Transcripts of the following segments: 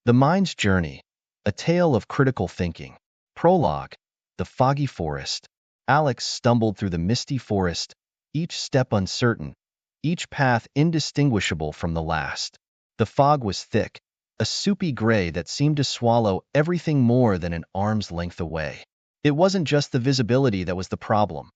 The Mind's Journey, a tale of critical thinking. Prologue, the Foggy Forest. Alex stumbled through the misty forest, each step uncertain, each path indistinguishable from the last. The fog was thick, a soupy gray that seemed to swallow everything more than an arm's length away. It wasn't just the visibility that was the problem.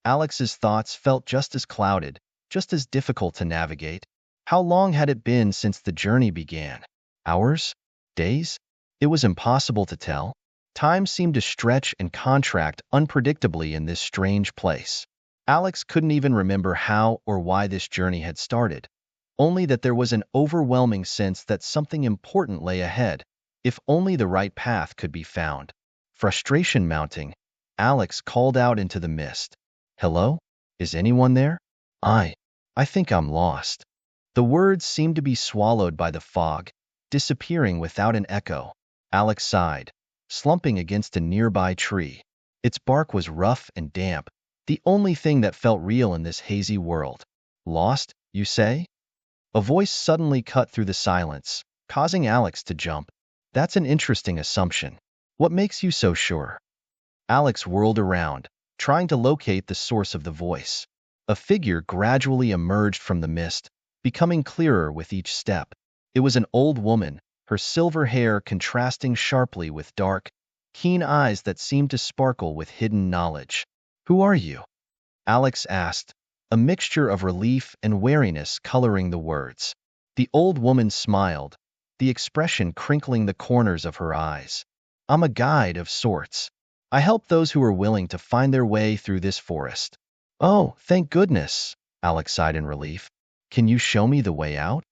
Alex's thoughts felt just as clouded, just as difficult to navigate. How long had it been since the journey began? Hours? Days? It was impossible to tell. Time seemed to stretch and contract unpredictably in this strange place. Alex couldn't even remember how or why this journey had started, only that there was an overwhelming sense that something important lay ahead, if only the right path could be found. Frustration mounting, Alex called out into the mist. "Hello? Is anyone there? I think I'm lost." The words seemed to be swallowed by the fog, disappearing without an echo. Alex sighed, slumping against a nearby tree. Its bark was rough and damp, the only thing that felt real in this hazy world. "Lost, you say?" A voice suddenly cut through the silence, causing Alex to jump. "That's an interesting assumption. What makes you so sure?" Alex whirled around, trying to locate the source of the voice. A figure gradually emerged from the mist, becoming clearer with each step. It was an old woman, her silver hair contrasting sharply with dark, keen eyes that seemed to sparkle with hidden knowledge. "Who are you?" Alex asked, a mixture of relief and wariness coloring the words. The old woman smiled, the expression crinkling the corners of her eyes. "I'm a guide of sorts. I help those who are willing to find their way through this forest." "Oh, thank goodness," Alex sighed in relief. "Can you show me the way out?"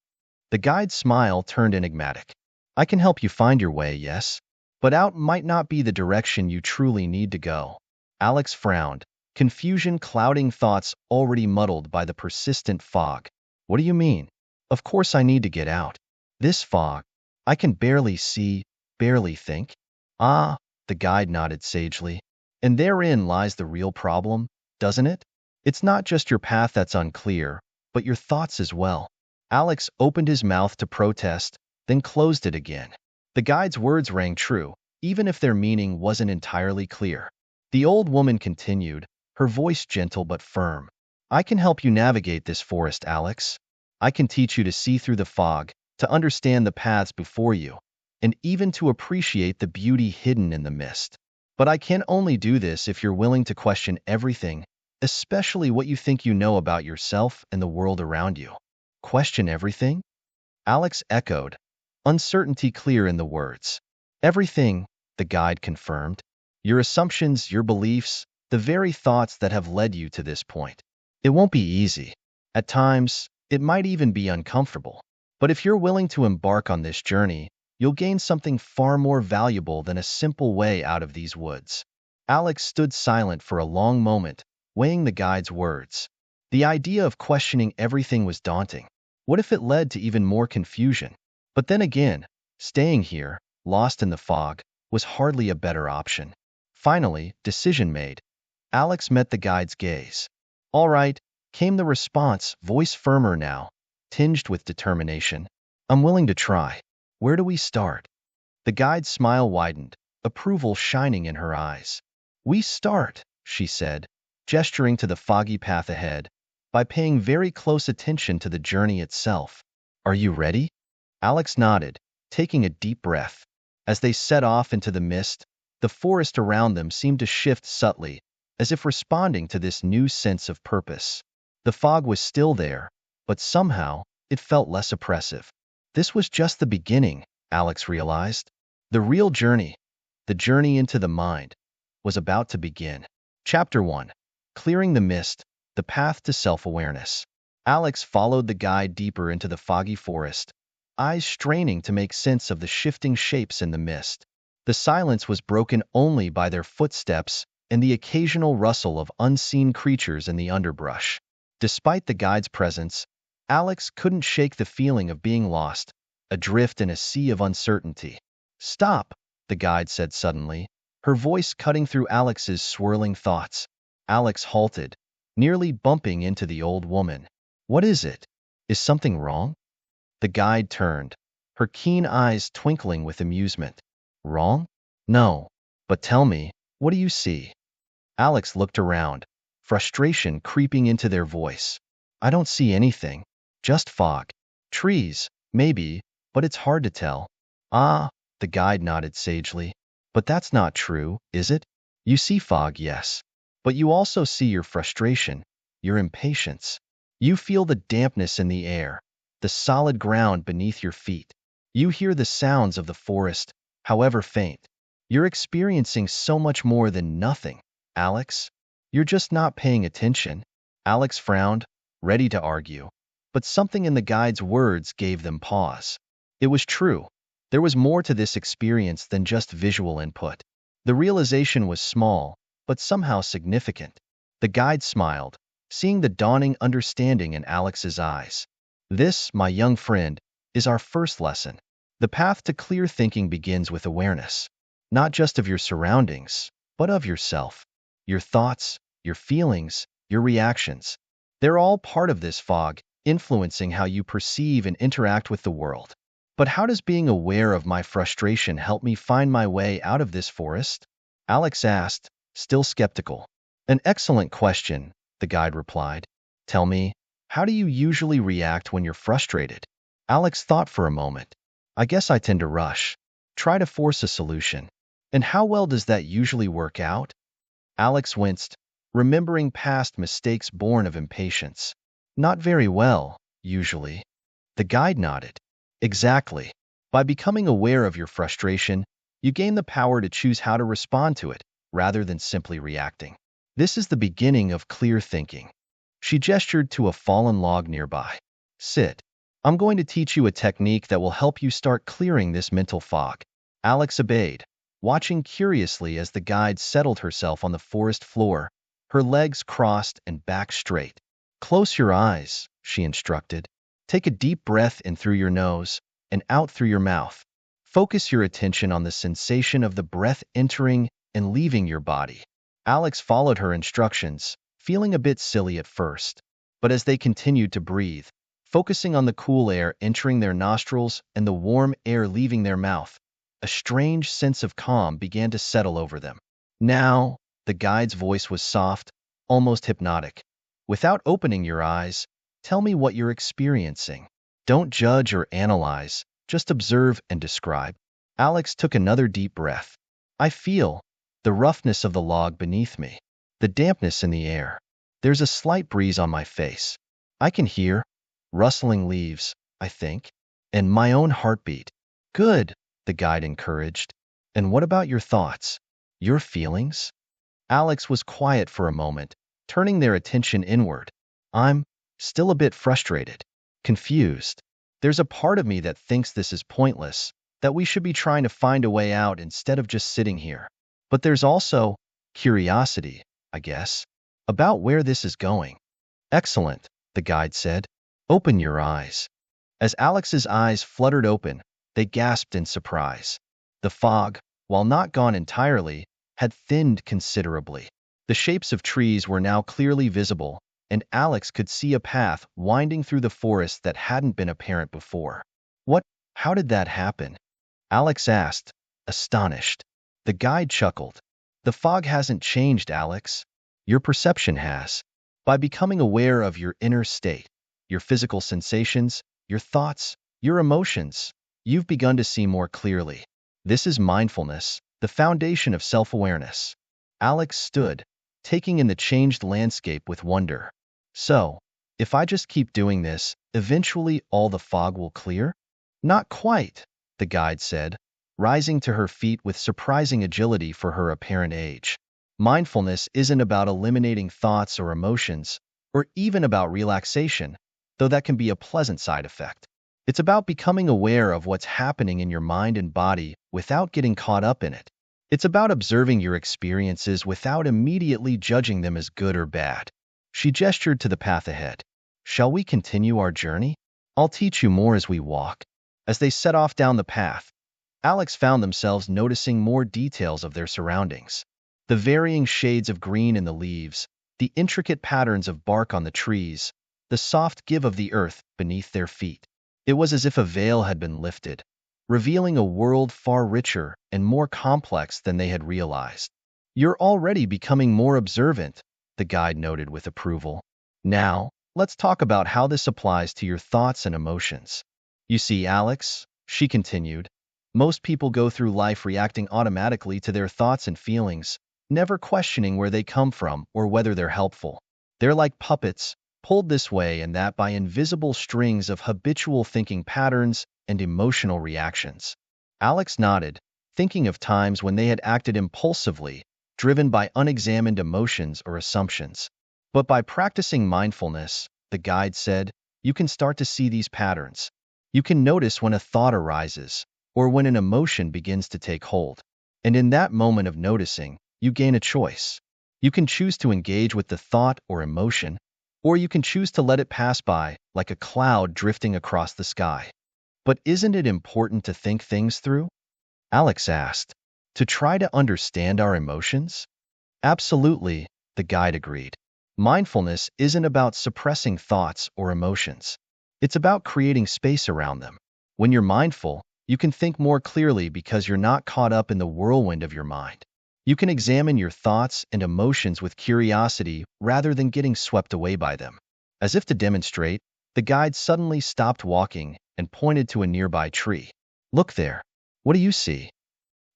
The guide's smile turned enigmatic. "I can help you find your way, yes, but out might not be the direction you truly need to go." Alex frowned, confusion clouding thoughts already muddled by the persistent fog. "What do you mean? Of course I need to get out. This fog. I can barely see, barely think." "Ah," the guide nodded sagely. "And therein lies the real problem, doesn't it? It's not just your path that's unclear, but your thoughts as well." Alex opened his mouth to protest, then closed it again. The guide's words rang true, even if their meaning wasn't entirely clear. The old woman continued, her voice gentle but firm. "I can help you navigate this forest, Alex. I can teach you to see through the fog, to understand the paths before you, and even to appreciate the beauty hidden in the mist. But I can only do this if you're willing to question everything, especially what you think you know about yourself and the world around you." "Question everything?" Alex echoed, uncertainty clear in the words. "Everything," the guide confirmed. "Your assumptions, your beliefs, the very thoughts that have led you to this point. It won't be easy. At times, it might even be uncomfortable. But if you're willing to embark on this journey, you'll gain something far more valuable than a simple way out of these woods." Alex stood silent for a long moment, weighing the guide's words. The idea of questioning everything was daunting. What if it led to even more confusion? But then again, staying here, lost in the fog, was hardly a better option. Finally, decision made. Alex met the guide's gaze. "All right," came the response, voice firmer now, tinged with determination. "I'm willing to try. Where do we start?" The guide's smile widened, approval shining in her eyes. "We start," she said, gesturing to the foggy path ahead, "by paying very close attention to the journey itself. Are you ready?" Alex nodded, taking a deep breath. As they set off into the mist, the forest around them seemed to shift subtly, as if responding to this new sense of purpose. The fog was still there, but somehow, it felt less oppressive. This was just the beginning, Alex realized. The real journey, the journey into the mind, was about to begin. Chapter 1. Clearing the Mist, the Path to Self-Awareness. Alex followed the guide deeper into the foggy forest, eyes straining to make sense of the shifting shapes in the mist. The silence was broken only by their footsteps and the occasional rustle of unseen creatures in the underbrush. Despite the guide's presence, Alex couldn't shake the feeling of being lost, adrift in a sea of uncertainty. "Stop," the guide said suddenly, her voice cutting through Alex's swirling thoughts. Alex halted, nearly bumping into the old woman. "What is it? Is something wrong?" The guide turned, her keen eyes twinkling with amusement. Wrong? No. But tell me, what do you see? Alex looked around, frustration creeping into their voice. I don't see anything. Just fog. Trees, maybe, but it's hard to tell. Ah, the guide nodded sagely. But that's not true, is it? You see fog, yes. But you also see your frustration, your impatience. You feel the dampness in the air, the solid ground beneath your feet. You hear the sounds of the forest, however faint. You're experiencing so much more than nothing, Alex. You're just not paying attention. Alex frowned, ready to argue. But something in the guide's words gave them pause. It was true. There was more to this experience than just visual input. The realization was small, but somehow significant. The guide smiled, seeing the dawning understanding in Alex's eyes. This, my young friend, is our first lesson. The path to clear thinking begins with awareness, not just of your surroundings, but of yourself. Your thoughts, your feelings, your reactions. They're all part of this fog, influencing how you perceive and interact with the world. But how does being aware of my frustration help me find my way out of this forest? Alex asked, still skeptical. An excellent question, the guide replied. Tell me, how do you usually react when you're frustrated? Alex thought for a moment. I guess I tend to rush, try to force a solution. And how well does that usually work out? Alex winced, remembering past mistakes born of impatience. Not very well, usually. The guide nodded. Exactly. By becoming aware of your frustration, you gain the power to choose how to respond to it, rather than simply reacting. This is the beginning of clear thinking. She gestured to a fallen log nearby. Sit. I'm going to teach you a technique that will help you start clearing this mental fog. Alex obeyed, watching curiously as the guide settled herself on the forest floor, her legs crossed and back straight. Close your eyes, she instructed. Take a deep breath in through your nose and out through your mouth. Focus your attention on the sensation of the breath entering and leaving your body. Alex followed her instructions, feeling a bit silly at first. But as they continued to breathe, focusing on the cool air entering their nostrils and the warm air leaving their mouth, a strange sense of calm began to settle over them. Now, the guide's voice was soft, almost hypnotic. Without opening your eyes, tell me what you're experiencing. Don't judge or analyze, just observe and describe. Alex took another deep breath. I feel the roughness of the log beneath me, the dampness in the air. There's a slight breeze on my face. I can hear rustling leaves, I think, and my own heartbeat. Good, the guide encouraged. And what about your thoughts? Your feelings? Alex was quiet for a moment, turning their attention inward. I'm still a bit frustrated, confused. There's a part of me that thinks this is pointless, that we should be trying to find a way out instead of just sitting here. But there's also curiosity, I guess, about where this is going. Excellent, the guide said. Open your eyes. As Alex's eyes fluttered open, they gasped in surprise. The fog, while not gone entirely, had thinned considerably. The shapes of trees were now clearly visible, and Alex could see a path winding through the forest that hadn't been apparent before. How did that happen? Alex asked, astonished. The guide chuckled. The fog hasn't changed, Alex. Your perception has. By becoming aware of your inner state, your physical sensations, your thoughts, your emotions, you've begun to see more clearly. This is mindfulness, the foundation of self-awareness. Alex stood, taking in the changed landscape with wonder. So, if I just keep doing this, eventually all the fog will clear? Not quite, the guide said, rising to her feet with surprising agility for her apparent age. Mindfulness isn't about eliminating thoughts or emotions, or even about relaxation, though that can be a pleasant side effect. It's about becoming aware of what's happening in your mind and body without getting caught up in it. It's about observing your experiences without immediately judging them as good or bad. She gestured to the path ahead. Shall we continue our journey? I'll teach you more as we walk. As they set off down the path, Alex found themselves noticing more details of their surroundings. The varying shades of green in the leaves, the intricate patterns of bark on the trees, the soft give of the earth beneath their feet. It was as if a veil had been lifted, revealing a world far richer and more complex than they had realized. You're already becoming more observant, the guide noted with approval. Now, let's talk about how this applies to your thoughts and emotions. You see, Alex, she continued, most people go through life reacting automatically to their thoughts and feelings, never questioning where they come from or whether they're helpful. They're like puppets, pulled this way and that by invisible strings of habitual thinking patterns and emotional reactions. Alex nodded, thinking of times when they had acted impulsively, driven by unexamined emotions or assumptions. But by practicing mindfulness, the guide said, you can start to see these patterns. You can notice when a thought arises, or when an emotion begins to take hold. And in that moment of noticing, you gain a choice. You can choose to engage with the thought or emotion, or you can choose to let it pass by, like a cloud drifting across the sky. But isn't it important to think things through? Alex asked. To try to understand our emotions? Absolutely, the guide agreed. Mindfulness isn't about suppressing thoughts or emotions. It's about creating space around them. When you're mindful, you can think more clearly because you're not caught up in the whirlwind of your mind. You can examine your thoughts and emotions with curiosity rather than getting swept away by them. As if to demonstrate, the guide suddenly stopped walking and pointed to a nearby tree. Look there. What do you see?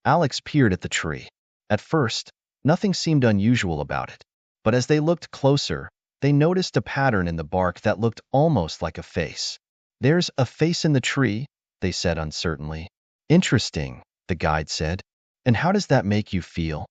Alex peered at the tree. At first, nothing seemed unusual about it. But as they looked closer, they noticed a pattern in the bark that looked almost like a face. There's a face in the tree, they said uncertainly. Interesting, the guide said. And how does that make you feel?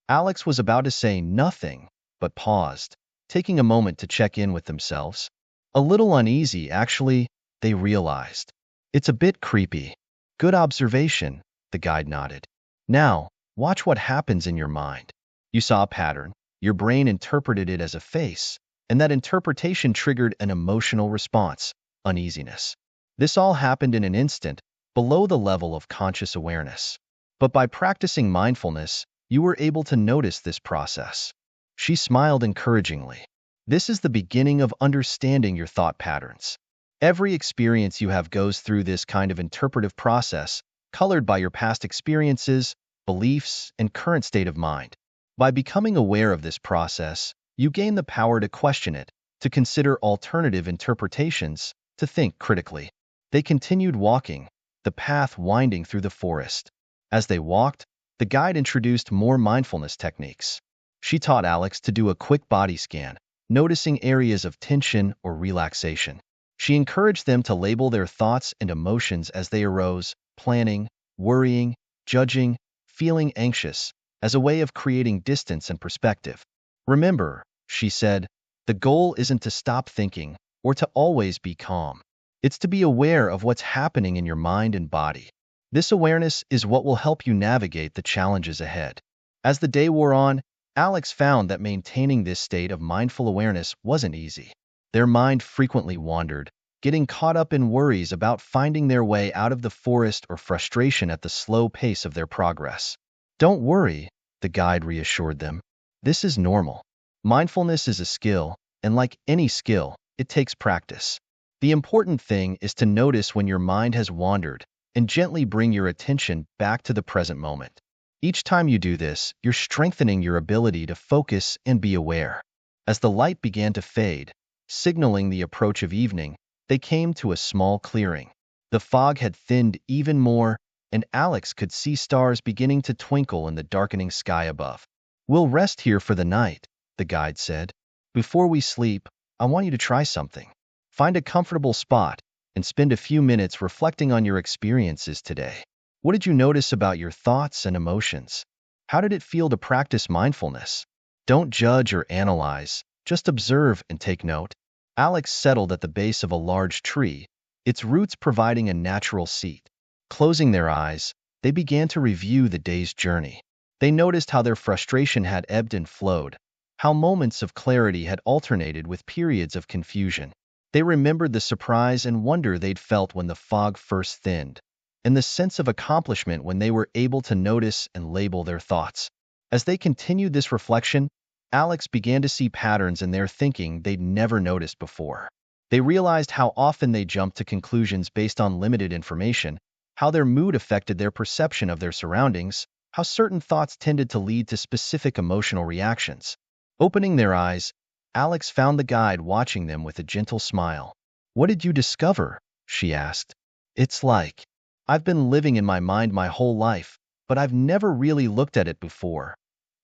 Alex was about to say nothing, but paused, taking a moment to check in with themselves. A little uneasy, actually, they realized. It's a bit creepy. Good observation, the guide nodded. Now, watch what happens in your mind. You saw a pattern, your brain interpreted it as a face, and that interpretation triggered an emotional response, uneasiness. This all happened in an instant, below the level of conscious awareness. But by practicing mindfulness, you were able to notice this process. She smiled encouragingly. This is the beginning of understanding your thought patterns. Every experience you have goes through this kind of interpretive process, colored by your past experiences, beliefs, and current state of mind. By becoming aware of this process, you gain the power to question it, to consider alternative interpretations, to think critically. They continued walking, the path winding through the forest. As they walked, the guide introduced more mindfulness techniques. She taught Alex to do a quick body scan, noticing areas of tension or relaxation. She encouraged them to label their thoughts and emotions as they arose, planning, worrying, judging, feeling anxious, as a way of creating distance and perspective. Remember, she said, the goal isn't to stop thinking or to always be calm. It's to be aware of what's happening in your mind and body. This awareness is what will help you navigate the challenges ahead. As the day wore on, Alex found that maintaining this state of mindful awareness wasn't easy. Their mind frequently wandered, getting caught up in worries about finding their way out of the forest or frustration at the slow pace of their progress. Don't worry, the guide reassured them. This is normal. Mindfulness is a skill, and like any skill, it takes practice. The important thing is to notice when your mind has wandered and gently bring your attention back to the present moment. Each time you do this, you're strengthening your ability to focus and be aware. As the light began to fade, signaling the approach of evening, they came to a small clearing. The fog had thinned even more, and Alex could see stars beginning to twinkle in the darkening sky above. We'll rest here for the night, the guide said. Before we sleep, I want you to try something. Find a comfortable spot and spend a few minutes reflecting on your experiences today. What did you notice about your thoughts and emotions? How did it feel to practice mindfulness? Don't judge or analyze, just observe and take note. Alex settled at the base of a large tree, its roots providing a natural seat. Closing their eyes, they began to review the day's journey. They noticed how their frustration had ebbed and flowed, how moments of clarity had alternated with periods of confusion. They remembered the surprise and wonder they'd felt when the fog first thinned, and the sense of accomplishment when they were able to notice and label their thoughts. As they continued this reflection, Alex began to see patterns in their thinking they'd never noticed before. They realized how often they jumped to conclusions based on limited information, how their mood affected their perception of their surroundings, how certain thoughts tended to lead to specific emotional reactions. Opening their eyes, Alex found the guide watching them with a gentle smile. "What did you discover?" she asked. "It's like I've been living in my mind my whole life, but I've never really looked at it before,"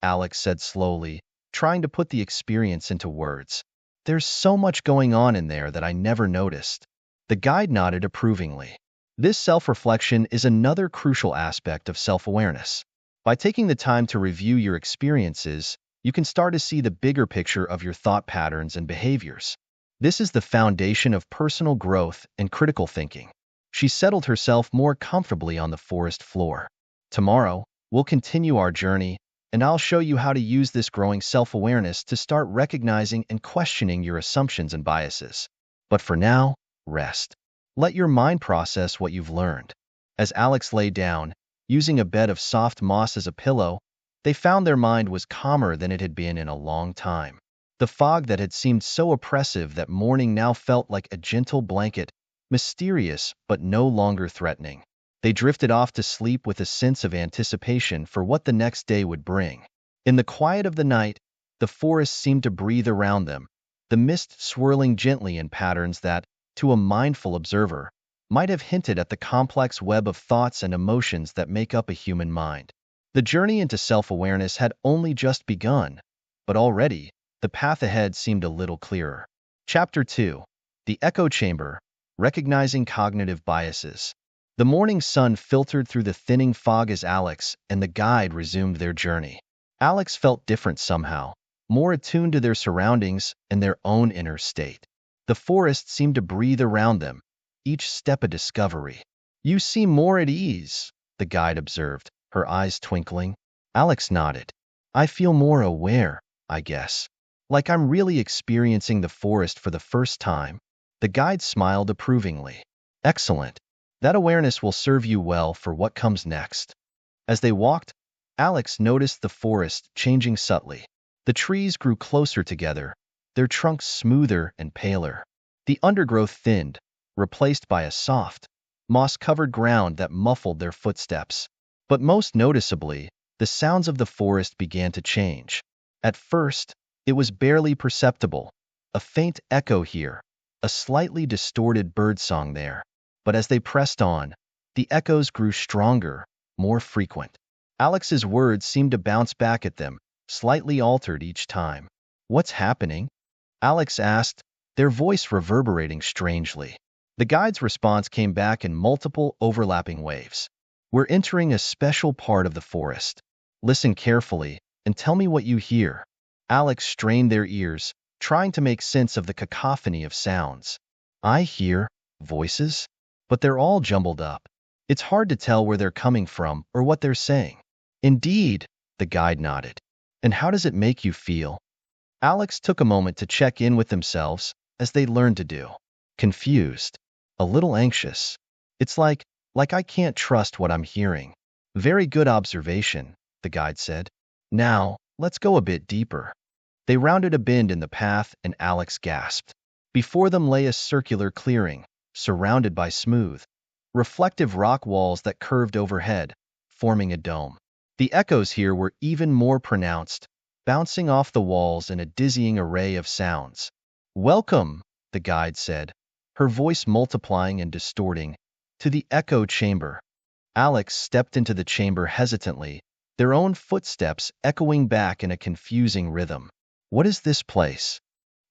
Alex said slowly, trying to put the experience into words. "There's so much going on in there that I never noticed." The guide nodded approvingly. This self-reflection is another crucial aspect of self-awareness. By taking the time to review your experiences, you can start to see the bigger picture of your thought patterns and behaviors. This is the foundation of personal growth and critical thinking. She settled herself more comfortably on the forest floor. "Tomorrow, we'll continue our journey, and I'll show you how to use this growing self-awareness to start recognizing and questioning your assumptions and biases. But for now, rest. Let your mind process what you've learned." As Alex lay down, using a bed of soft moss as a pillow, they found their mind was calmer than it had been in a long time. The fog that had seemed so oppressive that morning now felt like a gentle blanket, mysterious but no longer threatening. They drifted off to sleep with a sense of anticipation for what the next day would bring. In the quiet of the night, the forest seemed to breathe around them, the mist swirling gently in patterns that, to a mindful observer, might have hinted at the complex web of thoughts and emotions that make up a human mind. The journey into self-awareness had only just begun, but already, the path ahead seemed a little clearer. Chapter 2. The Echo Chamber, Recognizing Cognitive Biases. The morning sun filtered through the thinning fog as Alex and the guide resumed their journey. Alex felt different somehow, more attuned to their surroundings and their own inner state. The forest seemed to breathe around them, each step a discovery. "You seem more at ease," the guide observed, her eyes twinkling. Alex nodded. "I feel more aware, I guess. Like I'm really experiencing the forest for the first time." The guide smiled approvingly. "Excellent. That awareness will serve you well for what comes next." As they walked, Alex noticed the forest changing subtly. The trees grew closer together, their trunks smoother and paler. The undergrowth thinned, replaced by a soft, moss-covered ground that muffled their footsteps. But most noticeably, the sounds of the forest began to change. At first, it was barely perceptible, a faint echo here, a slightly distorted birdsong there. But as they pressed on, the echoes grew stronger, more frequent. Alex's words seemed to bounce back at them, slightly altered each time. "What's happening?" Alex asked, their voice reverberating strangely. The guide's response came back in multiple overlapping waves. "We're entering a special part of the forest. Listen carefully and tell me what you hear." Alex strained their ears, trying to make sense of the cacophony of sounds. "I hear voices, but they're all jumbled up. It's hard to tell where they're coming from or what they're saying." "Indeed," the guide nodded. "And how does it make you feel?" Alex took a moment to check in with themselves, as they learned to do. "Confused. A little anxious. It's like I can't trust what I'm hearing." "Very good observation," the guide said. "Now, let's go a bit deeper." They rounded a bend in the path and Alex gasped. Before them lay a circular clearing, surrounded by smooth, reflective rock walls that curved overhead, forming a dome. The echoes here were even more pronounced, bouncing off the walls in a dizzying array of sounds. "Welcome," the guide said, her voice multiplying and distorting, "to the echo chamber." Alex stepped into the chamber hesitantly, their own footsteps echoing back in a confusing rhythm. "What is this place?"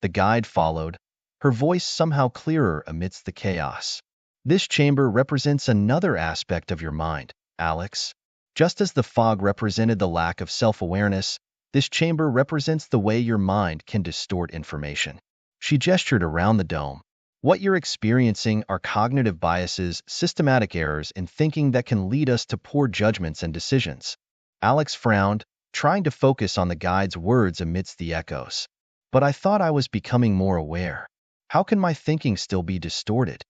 The guide followed, her voice somehow clearer amidst the chaos. "This chamber represents another aspect of your mind, Alex. Just as the fog represented the lack of self-awareness, this chamber represents the way your mind can distort information." She gestured around the dome. "What you're experiencing are cognitive biases, systematic errors in thinking that can lead us to poor judgments and decisions." Alex frowned, trying to focus on the guide's words amidst the echoes. "But I thought I was becoming more aware. How can my thinking still be distorted?"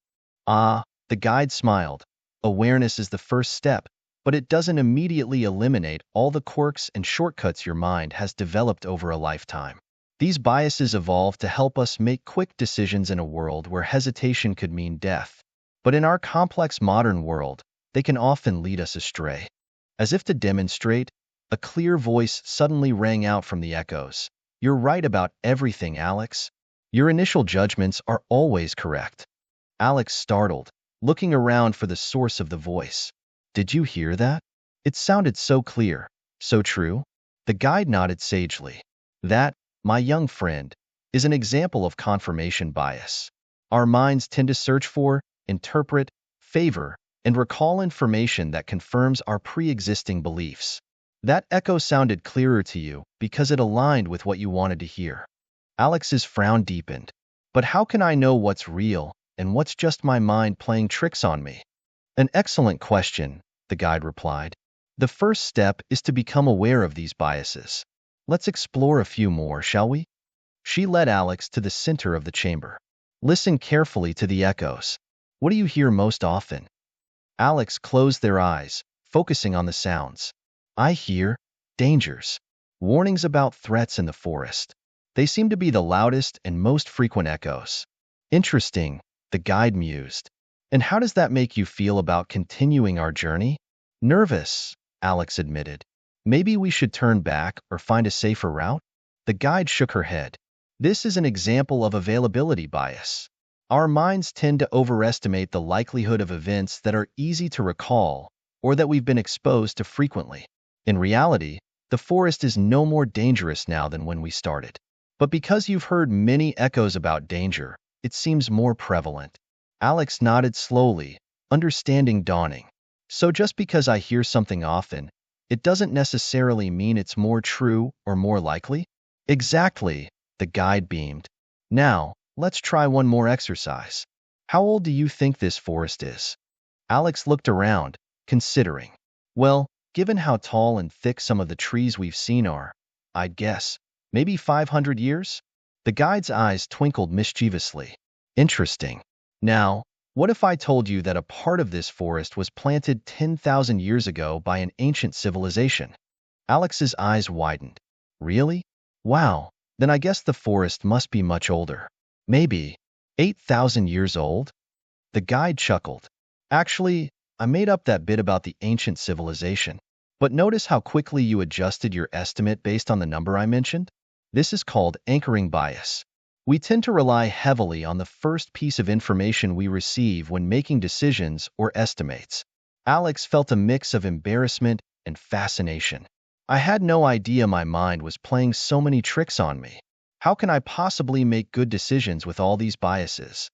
"Ah," the guide smiled. "Awareness is the first step, but it doesn't immediately eliminate all the quirks and shortcuts your mind has developed over a lifetime. These biases evolved to help us make quick decisions in a world where hesitation could mean death. But in our complex modern world, they can often lead us astray. As if to demonstrate, a clear voice suddenly rang out from the echoes. You're right about everything, Alex. Your initial judgments are always correct. Alex startled, looking around for the source of the voice. Did you hear that? It sounded so clear, so true. The guide nodded sagely. That, my young friend, is an example of confirmation bias. Our minds tend to search for, interpret, favor, and recall information that confirms our pre-existing beliefs. That echo sounded clearer to you because it aligned with what you wanted to hear. Alex's frown deepened. But how can I know what's real and what's just my mind playing tricks on me? An excellent question, the guide replied. The first step is to become aware of these biases. Let's explore a few more, shall we? She led Alex to the center of the chamber. Listen carefully to the echoes. What do you hear most often? Alex closed their eyes, focusing on the sounds. I hear dangers, warnings about threats in the forest. They seem to be the loudest and most frequent echoes. Interesting, the guide mused. And how does that make you feel about continuing our journey? Nervous, Alex admitted. Maybe we should turn back or find a safer route? The guide shook her head. This is an example of availability bias. Our minds tend to overestimate the likelihood of events that are easy to recall or that we've been exposed to frequently. In reality, the forest is no more dangerous now than when we started. But because you've heard many echoes about danger, it seems more prevalent. Alex nodded slowly, understanding dawning. So just because I hear something often, it doesn't necessarily mean it's more true or more likely? Exactly, the guide beamed. Now, let's try one more exercise. How old do you think this forest is? Alex looked around, considering. Well, given how tall and thick some of the trees we've seen are, I'd guess, maybe 500 years? The guide's eyes twinkled mischievously. Interesting. Now, what if I told you that a part of this forest was planted 10,000 years ago by an ancient civilization? Alex's eyes widened. Really? Wow, then I guess the forest must be much older. Maybe 8,000 years old? The guide chuckled. Actually, I made up that bit about the ancient civilization. But notice how quickly you adjusted your estimate based on the number I mentioned? This is called anchoring bias. We tend to rely heavily on the first piece of information we receive when making decisions or estimates. Alex felt a mix of embarrassment and fascination. I had no idea my mind was playing so many tricks on me. How can I possibly make good decisions with all these biases?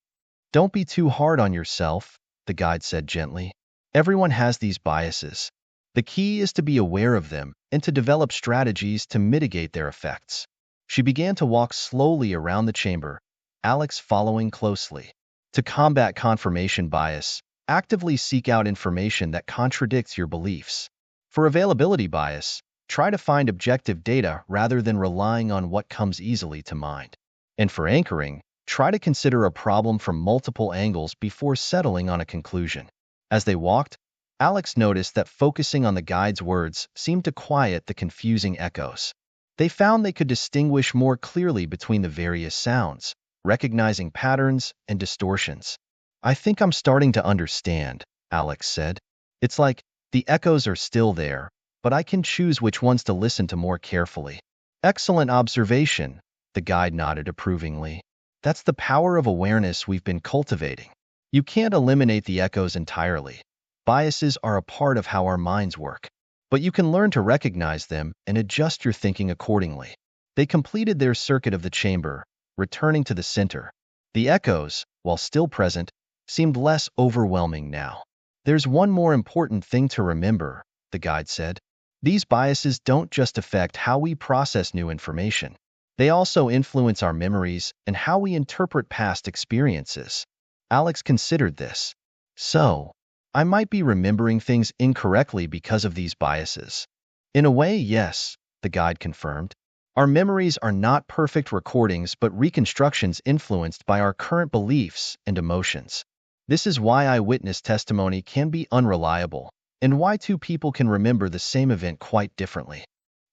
Don't be too hard on yourself, the guide said gently. Everyone has these biases. The key is to be aware of them and to develop strategies to mitigate their effects. She began to walk slowly around the chamber, Alex following closely. To combat confirmation bias, actively seek out information that contradicts your beliefs. For availability bias, try to find objective data rather than relying on what comes easily to mind. And for anchoring, try to consider a problem from multiple angles before settling on a conclusion. As they walked, Alex noticed that focusing on the guide's words seemed to quiet the confusing echoes. They found they could distinguish more clearly between the various sounds, recognizing patterns and distortions. I think I'm starting to understand, Alex said. It's like the echoes are still there, but I can choose which ones to listen to more carefully. Excellent observation, the guide nodded approvingly. That's the power of awareness we've been cultivating. You can't eliminate the echoes entirely. Biases are a part of how our minds work. But you can learn to recognize them and adjust your thinking accordingly. They completed their circuit of the chamber, returning to the center. The echoes, while still present, seemed less overwhelming now. There's one more important thing to remember, the guide said. These biases don't just affect how we process new information. They also influence our memories and how we interpret past experiences. Alex considered this. So, I might be remembering things incorrectly because of these biases. In a way, yes, the guide confirmed. Our memories are not perfect recordings but reconstructions influenced by our current beliefs and emotions. This is why eyewitness testimony can be unreliable, and why two people can remember the same event quite differently.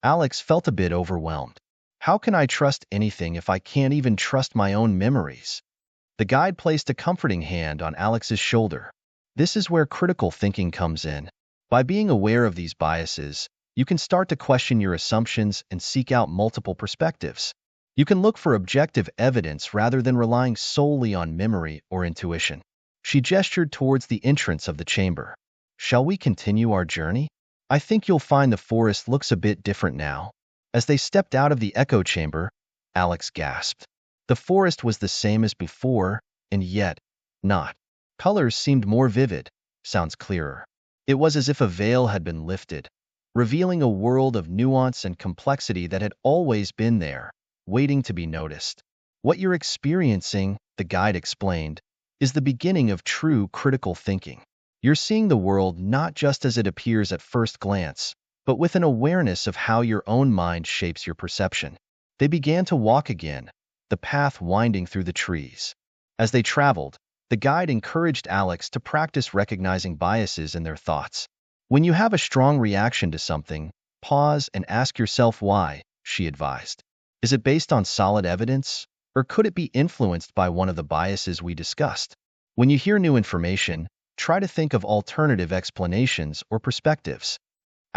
Alex felt a bit overwhelmed. How can I trust anything if I can't even trust my own memories? The guide placed a comforting hand on Alex's shoulder. This is where critical thinking comes in. By being aware of these biases, you can start to question your assumptions and seek out multiple perspectives. You can look for objective evidence rather than relying solely on memory or intuition. She gestured towards the entrance of the chamber. Shall we continue our journey? I think you'll find the forest looks a bit different now. As they stepped out of the echo chamber, Alex gasped. The forest was the same as before, and yet not. Colors seemed more vivid, sounds clearer. It was as if a veil had been lifted, revealing a world of nuance and complexity that had always been there, waiting to be noticed. What you're experiencing, the guide explained, is the beginning of true critical thinking. You're seeing the world not just as it appears at first glance, but with an awareness of how your own mind shapes your perception. They began to walk again, the path winding through the trees. As they traveled, the guide encouraged Alex to practice recognizing biases in their thoughts. When you have a strong reaction to something, pause and ask yourself why, she advised. Is it based on solid evidence, or could it be influenced by one of the biases we discussed? When you hear new information, try to think of alternative explanations or perspectives.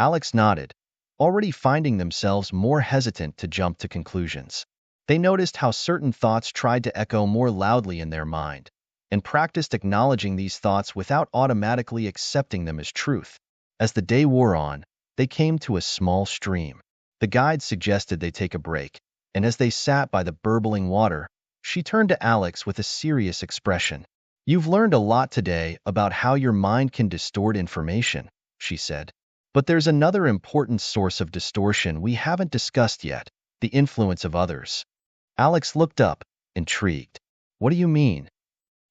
Alex nodded, already finding themselves more hesitant to jump to conclusions. They noticed how certain thoughts tried to echo more loudly in their mind, and practiced acknowledging these thoughts without automatically accepting them as truth. As the day wore on, they came to a small stream. The guide suggested they take a break, and as they sat by the burbling water, she turned to Alex with a serious expression. You've learned a lot today about how your mind can distort information, she said. But there's another important source of distortion we haven't discussed yet, the influence of others. Alex looked up, intrigued. What do you mean?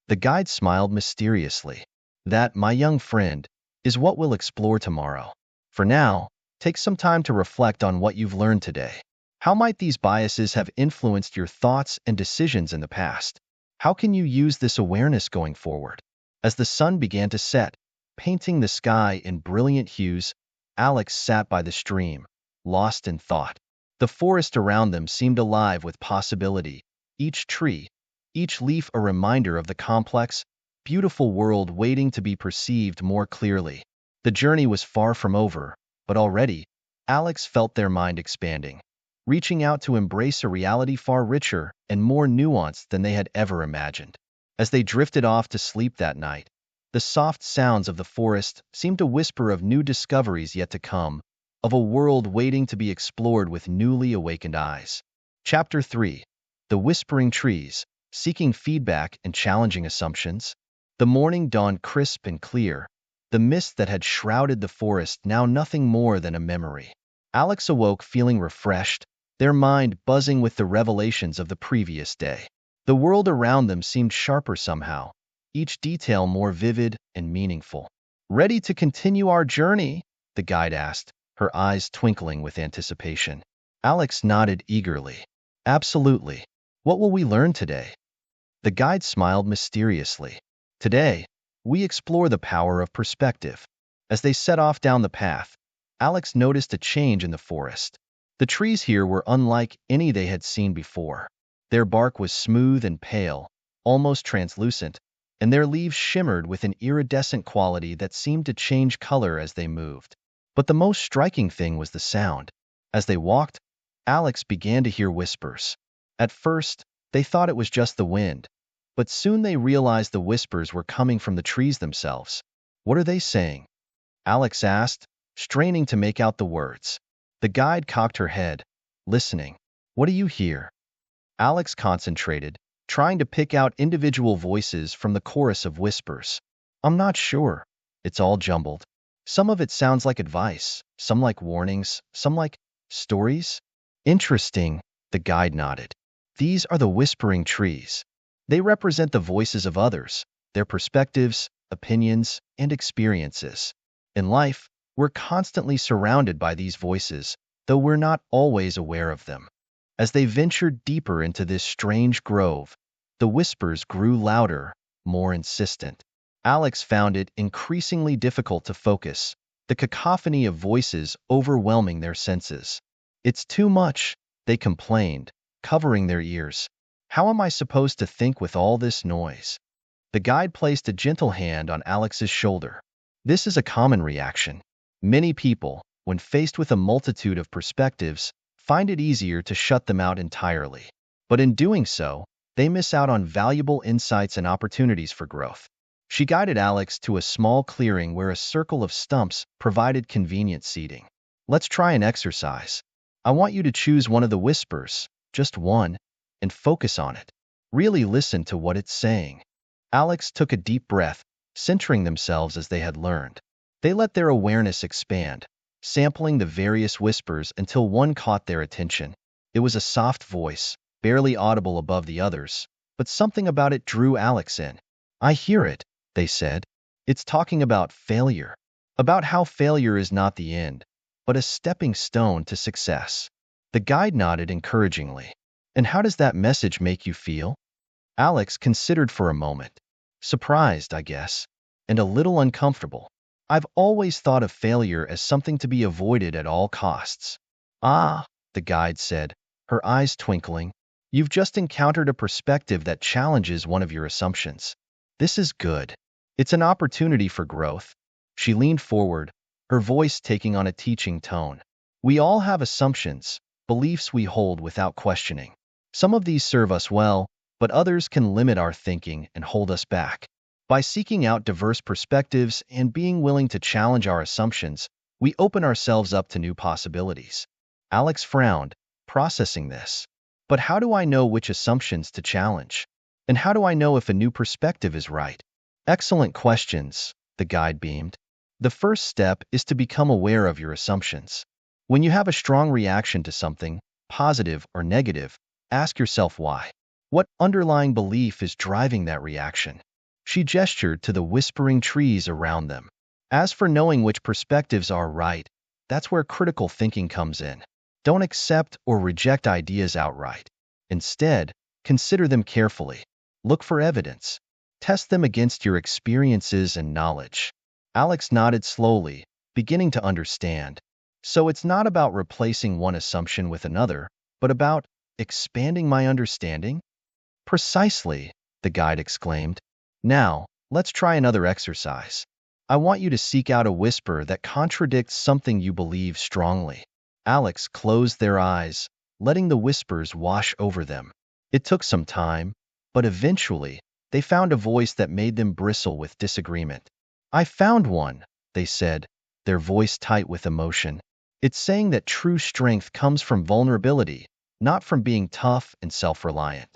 The guide smiled mysteriously. That, my young friend, is what we'll explore tomorrow. For now, take some time to reflect on what you've learned today. How might these biases have influenced your thoughts and decisions in the past? How can you use this awareness going forward? As the sun began to set, painting the sky in brilliant hues, Alex sat by the stream, lost in thought. The forest around them seemed alive with possibility, each tree, each leaf a reminder of the complex, beautiful world waiting to be perceived more clearly. The journey was far from over, but already, Alex felt their mind expanding, reaching out to embrace a reality far richer and more nuanced than they had ever imagined. As they drifted off to sleep that night, the soft sounds of the forest seemed to whisper of new discoveries yet to come, of a world waiting to be explored with newly awakened eyes. Chapter 3. The Whispering Trees, Seeking Feedback and Challenging Assumptions. The morning dawned crisp and clear, the mist that had shrouded the forest now nothing more than a memory. Alex awoke feeling refreshed, their mind buzzing with the revelations of the previous day. The world around them seemed sharper somehow, each detail more vivid and meaningful. Ready to continue our journey? The guide asked, her eyes twinkling with anticipation. Alex nodded eagerly. Absolutely. What will we learn today? The guide smiled mysteriously. Today, we explore the power of perspective. As they set off down the path, Alex noticed a change in the forest. The trees here were unlike any they had seen before. Their bark was smooth and pale, almost translucent, and their leaves shimmered with an iridescent quality that seemed to change color as they moved. But the most striking thing was the sound. As they walked, Alex began to hear whispers. At first, they thought it was just the wind, but soon they realized the whispers were coming from the trees themselves. What are they saying? Alex asked, straining to make out the words. The guide cocked her head, listening. What do you hear? Alex concentrated, trying to pick out individual voices from the chorus of whispers. I'm not sure. It's all jumbled. Some of it sounds like advice, some like warnings, some like stories. Interesting, the guide nodded. These are the whispering trees. They represent the voices of others, their perspectives, opinions, and experiences. In life, we're constantly surrounded by these voices, though we're not always aware of them. As they ventured deeper into this strange grove, the whispers grew louder, more insistent. Alex found it increasingly difficult to focus, the cacophony of voices overwhelming their senses. It's too much, they complained, covering their ears. How am I supposed to think with all this noise? The guide placed a gentle hand on Alex's shoulder. This is a common reaction. Many people, when faced with a multitude of perspectives, find it easier to shut them out entirely. But in doing so, they miss out on valuable insights and opportunities for growth. She guided Alex to a small clearing where a circle of stumps provided convenient seating. Let's try an exercise. I want you to choose one of the whispers, just one, and focus on it. Really listen to what it's saying. Alex took a deep breath, centering themselves as they had learned. They let their awareness expand, sampling the various whispers until one caught their attention. It was a soft voice, barely audible above the others, but something about it drew Alex in. I hear it, they said. It's talking about failure, about how failure is not the end, but a stepping stone to success. The guide nodded encouragingly. And how does that message make you feel? Alex considered for a moment. Surprised, I guess, and a little uncomfortable. I've always thought of failure as something to be avoided at all costs. Ah, the guide said, her eyes twinkling. You've just encountered a perspective that challenges one of your assumptions. This is good. It's an opportunity for growth. She leaned forward, her voice taking on a teaching tone. We all have assumptions, beliefs we hold without questioning. Some of these serve us well, but others can limit our thinking and hold us back. By seeking out diverse perspectives and being willing to challenge our assumptions, we open ourselves up to new possibilities. Alex frowned, processing this. But how do I know which assumptions to challenge? And how do I know if a new perspective is right? Excellent questions, the guide beamed. The first step is to become aware of your assumptions. When you have a strong reaction to something, positive or negative, ask yourself why. What underlying belief is driving that reaction? She gestured to the whispering trees around them. As for knowing which perspectives are right, that's where critical thinking comes in. Don't accept or reject ideas outright. Instead, consider them carefully. Look for evidence. Test them against your experiences and knowledge. Alex nodded slowly, beginning to understand. So it's not about replacing one assumption with another, but about expanding my understanding? Precisely, the guide exclaimed. Now, let's try another exercise. I want you to seek out a whisper that contradicts something you believe strongly. Alex closed their eyes, letting the whispers wash over them. It took some time, but eventually, they found a voice that made them bristle with disagreement. I found one, they said, their voice tight with emotion. It's saying that true strength comes from vulnerability, not from being tough and self-reliant.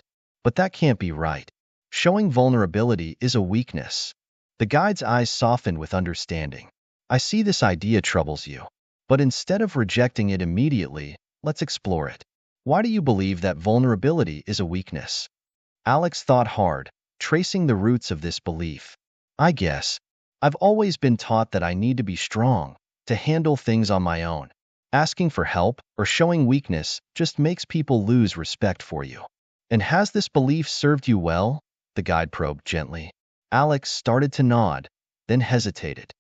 But that can't be right. Showing vulnerability is a weakness. The guide's eyes softened with understanding. I see this idea troubles you. But instead of rejecting it immediately, let's explore it. Why do you believe that vulnerability is a weakness? Alex thought hard, tracing the roots of this belief. I guess, I've always been taught that I need to be strong, to handle things on my own. Asking for help or showing weakness just makes people lose respect for you. And has this belief served you well? The guide probed gently. Alex started to nod, then hesitated.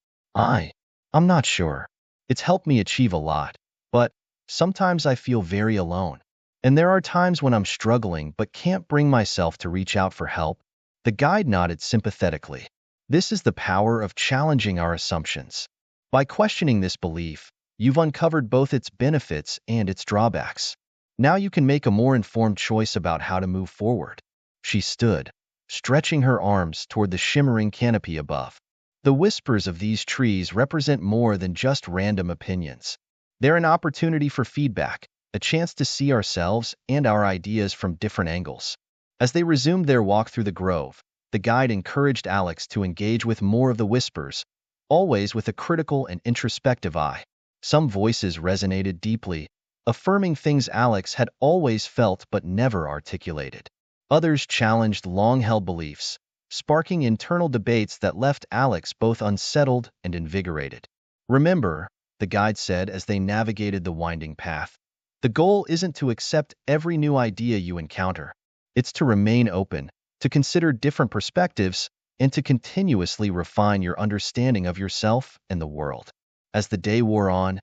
I'm not sure. It's helped me achieve a lot, but sometimes I feel very alone. And there are times when I'm struggling but can't bring myself to reach out for help. The guide nodded sympathetically. This is the power of challenging our assumptions. By questioning this belief, you've uncovered both its benefits and its drawbacks. Now you can make a more informed choice about how to move forward. She stood, stretching her arms toward the shimmering canopy above. The whispers of these trees represent more than just random opinions. They're an opportunity for feedback, a chance to see ourselves and our ideas from different angles. As they resumed their walk through the grove, the guide encouraged Alex to engage with more of the whispers, always with a critical and introspective eye. Some voices resonated deeply, affirming things Alex had always felt but never articulated. Others challenged long-held beliefs, sparking internal debates that left Alex both unsettled and invigorated. Remember, the guide said as they navigated the winding path, the goal isn't to accept every new idea you encounter. It's to remain open, to consider different perspectives, and to continuously refine your understanding of yourself and the world. As the day wore on,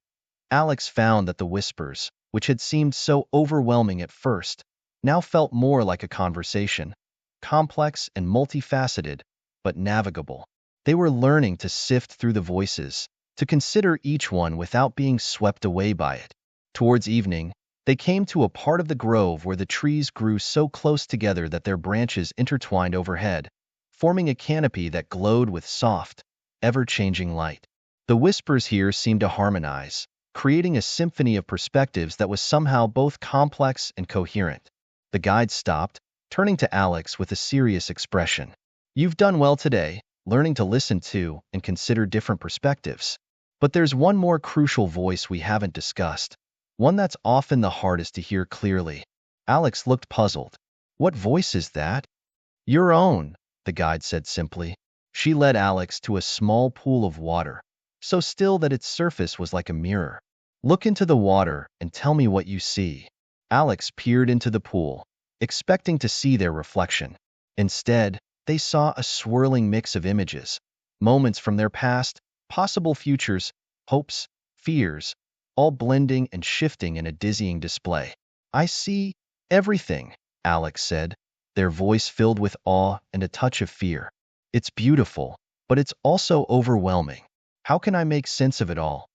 Alex found that the whispers, which had seemed so overwhelming at first, now felt more like a conversation, complex and multifaceted, but navigable. They were learning to sift through the voices, to consider each one without being swept away by it. Towards evening, they came to a part of the grove where the trees grew so close together that their branches intertwined overhead, forming a canopy that glowed with soft, ever-changing light. The whispers here seemed to harmonize, creating a symphony of perspectives that was somehow both complex and coherent. The guide stopped, turning to Alex with a serious expression. "You've done well today, learning to listen to and consider different perspectives. But there's one more crucial voice we haven't discussed, one that's often the hardest to hear clearly." Alex looked puzzled. "What voice is that?" "Your own," the guide said simply. She led Alex to a small pool of water, so still that its surface was like a mirror. "Look into the water and tell me what you see." Alex peered into the pool, expecting to see their reflection. Instead, they saw a swirling mix of images, moments from their past, possible futures, hopes, fears, all blending and shifting in a dizzying display. "I see everything," Alex said, their voice filled with awe and a touch of fear. "It's beautiful, but it's also overwhelming. How can I make sense of it all?"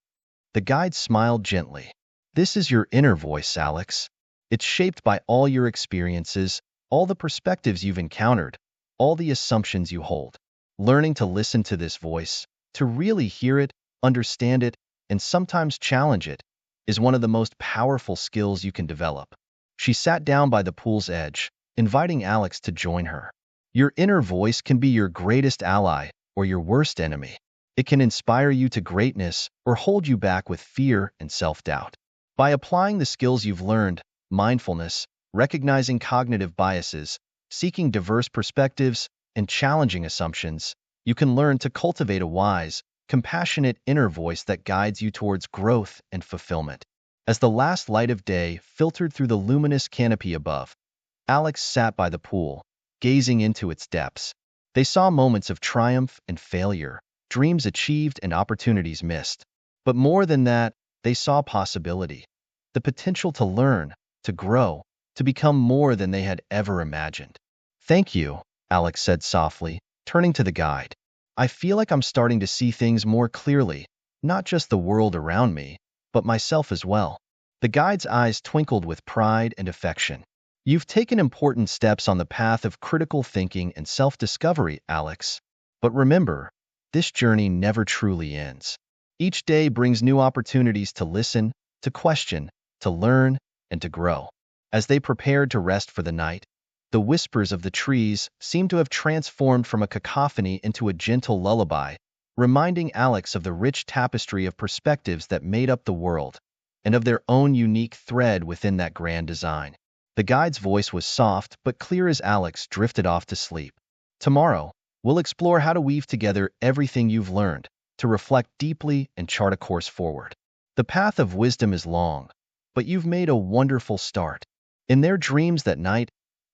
The guide smiled gently. "This is your inner voice, Alex. It's shaped by all your experiences, all the perspectives you've encountered, all the assumptions you hold. Learning to listen to this voice, to really hear it, understand it, and sometimes challenge it, is one of the most powerful skills you can develop." She sat down by the pool's edge, inviting Alex to join her. Your inner voice can be your greatest ally or your worst enemy. It can inspire you to greatness or hold you back with fear and self-doubt. By applying the skills you've learned, mindfulness, recognizing cognitive biases, seeking diverse perspectives, and challenging assumptions, you can learn to cultivate a wise, compassionate inner voice that guides you towards growth and fulfillment. As the last light of day filtered through the luminous canopy above, Alex sat by the pool, gazing into its depths. They saw moments of triumph and failure, dreams achieved and opportunities missed. But more than that, they saw possibility, the potential to learn, to grow, to become more than they had ever imagined. "Thank you," Alex said softly, turning to the guide. "I feel like I'm starting to see things more clearly, not just the world around me, but myself as well." The guide's eyes twinkled with pride and affection. "You've taken important steps on the path of critical thinking and self-discovery, Alex. But remember, this journey never truly ends. Each day brings new opportunities to listen, to question, to learn, and to grow." As they prepared to rest for the night, the whispers of the trees seemed to have transformed from a cacophony into a gentle lullaby, reminding Alex of the rich tapestry of perspectives that made up the world, and of their own unique thread within that grand design. The guide's voice was soft but clear as Alex drifted off to sleep. "Tomorrow, we'll explore how to weave together everything you've learned, to reflect deeply and chart a course forward. The path of wisdom is long, but you've made a wonderful start." In their dreams that night,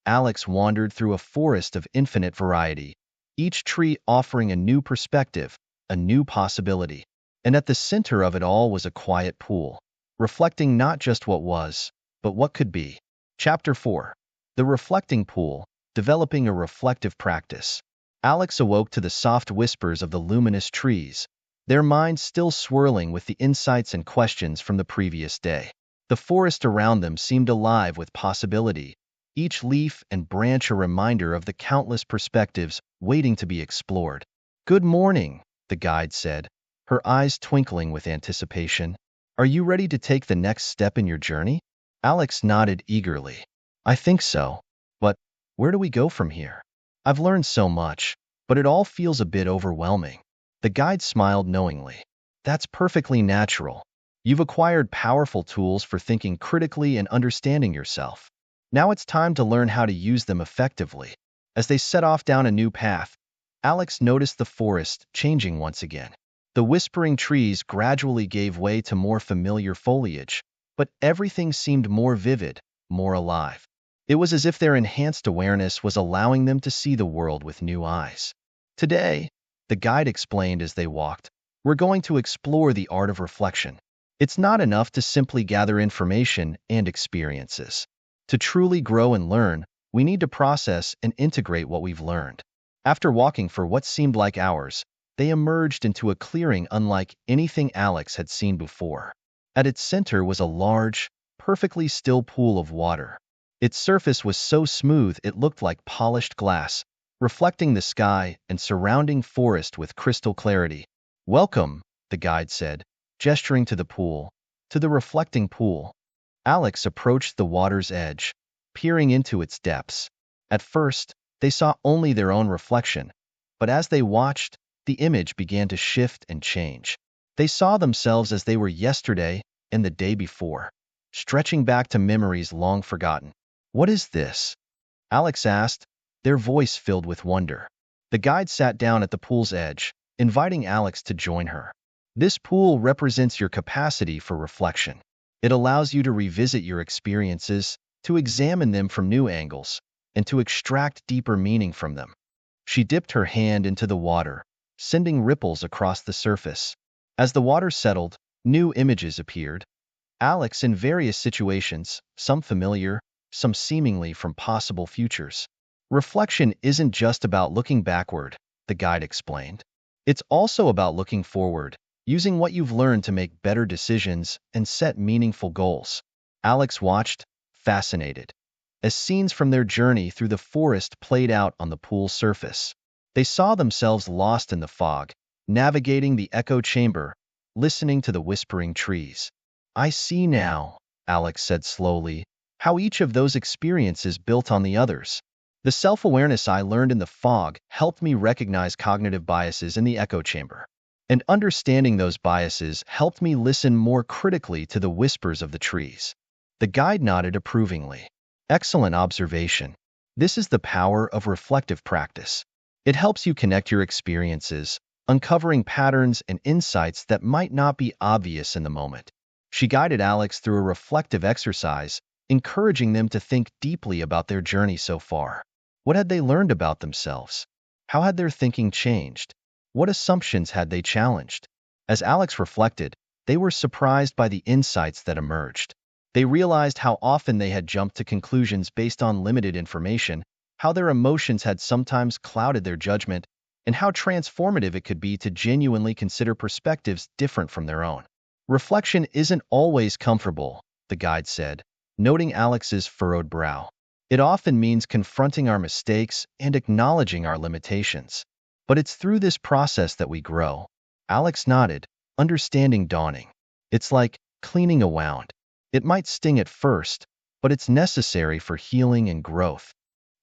Alex wandered through a forest of infinite variety, each tree offering a new perspective, a new possibility. And at the center of it all was a quiet pool, reflecting not just what was, but what could be. Chapter 4. The Reflecting Pool, Developing a Reflective Practice. Alex awoke to the soft whispers of the luminous trees, their minds still swirling with the insights and questions from the previous day. The forest around them seemed alive with possibility, each leaf and branch a reminder of the countless perspectives waiting to be explored. "Good morning," the guide said, her eyes twinkling with anticipation. "Are you ready to take the next step in your journey?" Alex nodded eagerly. "I think so. But where do we go from here? I've learned so much, but it all feels a bit overwhelming." The guide smiled knowingly. "That's perfectly natural. You've acquired powerful tools for thinking critically and understanding yourself. Now it's time to learn how to use them effectively." As they set off down a new path, Alex noticed the forest changing once again. The whispering trees gradually gave way to more familiar foliage, but everything seemed more vivid, more alive. It was as if their enhanced awareness was allowing them to see the world with new eyes. "Today," the guide explained as they walked, "we're going to explore the art of reflection. It's not enough to simply gather information and experiences. To truly grow and learn, we need to process and integrate what we've learned. After walking for what seemed like hours, they emerged into a clearing unlike anything Alex had seen before. At its center was a large, perfectly still pool of water. Its surface was so smooth it looked like polished glass, reflecting the sky and surrounding forest with crystal clarity. "Welcome," the guide said, gesturing to the pool, to the reflecting pool. Alex approached the water's edge, peering into its depths. At first, they saw only their own reflection, but as they watched, the image began to shift and change. They saw themselves as they were yesterday and the day before, stretching back to memories long forgotten. "What is this?" Alex asked, their voice filled with wonder. The guide sat down at the pool's edge, inviting Alex to join her. "This pool represents your capacity for reflection. It allows you to revisit your experiences, to examine them from new angles, and to extract deeper meaning from them." She dipped her hand into the water, sending ripples across the surface. As the water settled, new images appeared. Alex in various situations, some familiar, some seemingly from possible futures. "Reflection isn't just about looking backward," the guide explained. "It's also about looking forward, using what you've learned to make better decisions and set meaningful goals." Alex watched, fascinated, as scenes from their journey through the forest played out on the pool's surface. They saw themselves lost in the fog, navigating the echo chamber, listening to the whispering trees. "I see now," Alex said slowly, "how each of those experiences built on the others. The self-awareness I learned in the fog helped me recognize cognitive biases in the echo chamber. And understanding those biases helped me listen more critically to the whispers of the trees." The guide nodded approvingly. "Excellent observation. This is the power of reflective practice. It helps you connect your experiences, uncovering patterns and insights that might not be obvious in the moment." She guided Alex through a reflective exercise, encouraging them to think deeply about their journey so far. What had they learned about themselves? How had their thinking changed? What assumptions had they challenged? As Alex reflected, they were surprised by the insights that emerged. They realized how often they had jumped to conclusions based on limited information, how their emotions had sometimes clouded their judgment, and how transformative it could be to genuinely consider perspectives different from their own. "Reflection isn't always comfortable," the guide said, noting Alex's furrowed brow. "It often means confronting our mistakes and acknowledging our limitations. But it's through this process that we grow." Alex nodded, understanding dawning. "It's like cleaning a wound. It might sting at first, but it's necessary for healing and growth."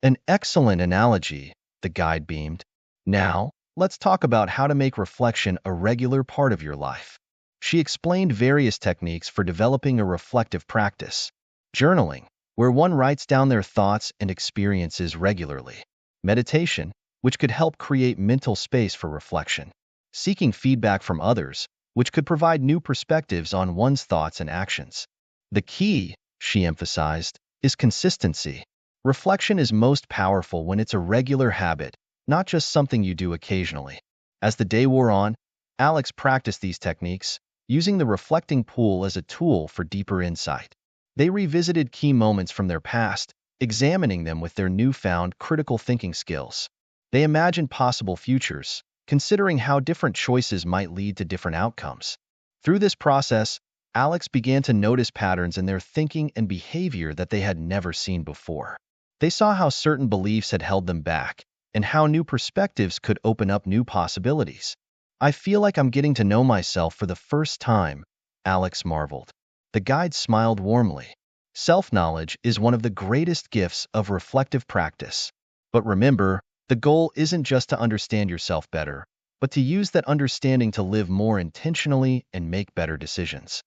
"An excellent analogy," the guide beamed. "Now, let's talk about how to make reflection a regular part of your life." She explained various techniques for developing a reflective practice. Journaling, where one writes down their thoughts and experiences regularly. Meditation, which could help create mental space for reflection. Seeking feedback from others, which could provide new perspectives on one's thoughts and actions. The key, she emphasized, is consistency. Reflection is most powerful when it's a regular habit, not just something you do occasionally. As the day wore on, Alex practiced these techniques, using the reflecting pool as a tool for deeper insight. They revisited key moments from their past, examining them with their newfound critical thinking skills. They imagined possible futures, considering how different choices might lead to different outcomes. Through this process, Alex began to notice patterns in their thinking and behavior that they had never seen before. They saw how certain beliefs had held them back, and how new perspectives could open up new possibilities. "I feel like I'm getting to know myself for the first time," Alex marveled. The guide smiled warmly. "Self-knowledge is one of the greatest gifts of reflective practice. But remember, the goal isn't just to understand yourself better, but to use that understanding to live more intentionally and make better decisions."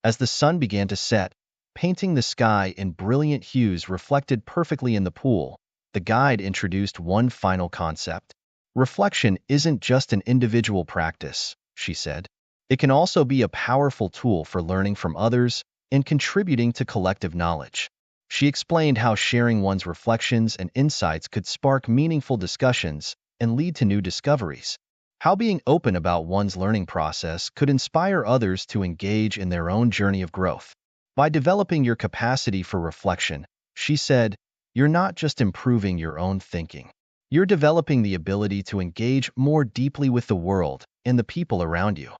As the sun began to set, painting the sky in brilliant hues reflected perfectly in the pool, the guide introduced one final concept. "Reflection isn't just an individual practice," she said. "It can also be a powerful tool for learning from others and contributing to collective knowledge." She explained how sharing one's reflections and insights could spark meaningful discussions and lead to new discoveries. how being open about one's learning process could inspire others to engage in their own journey of growth. By developing your capacity for reflection, she said, you're not just improving your own thinking. You're developing the ability to engage more deeply with the world and the people around you.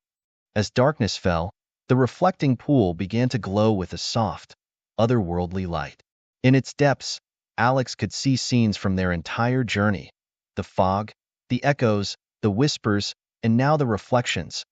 As darkness fell, the reflecting pool began to glow with a soft, otherworldly light. In its depths, Alex could see scenes from their entire journey: the fog, the echoes, the whispers, and now the reflections,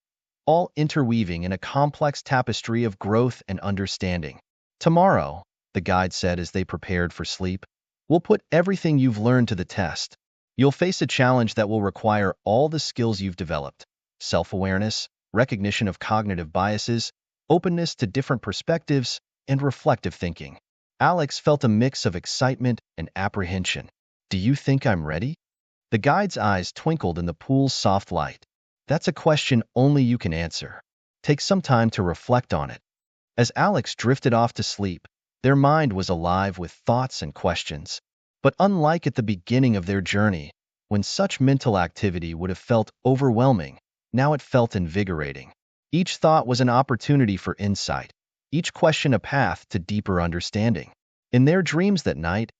all interweaving in a complex tapestry of growth and understanding. Tomorrow, the guide said as they prepared for sleep, we'll put everything you've learned to the test. You'll face a challenge that will require all the skills you've developed: self-awareness, recognition of cognitive biases, openness to different perspectives, and reflective thinking. Alex felt a mix of excitement and apprehension. Do you think I'm ready? The guide's eyes twinkled in the pool's soft light. That's a question only you can answer. Take some time to reflect on it. As Alex drifted off to sleep, their mind was alive with thoughts and questions. But unlike at the beginning of their journey, when such mental activity would have felt overwhelming, now it felt invigorating. Each thought was an opportunity for insight, each question a path to deeper understanding. In their dreams that night,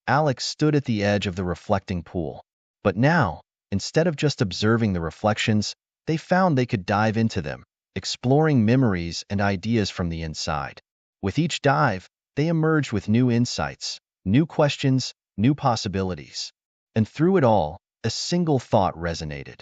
Alex stood at the edge of the reflecting pool. But now, instead of just observing the reflections, they found they could dive into them, exploring memories and ideas from the inside. With each dive, they emerged with new insights, new questions, new possibilities. And through it all, a single thought resonated.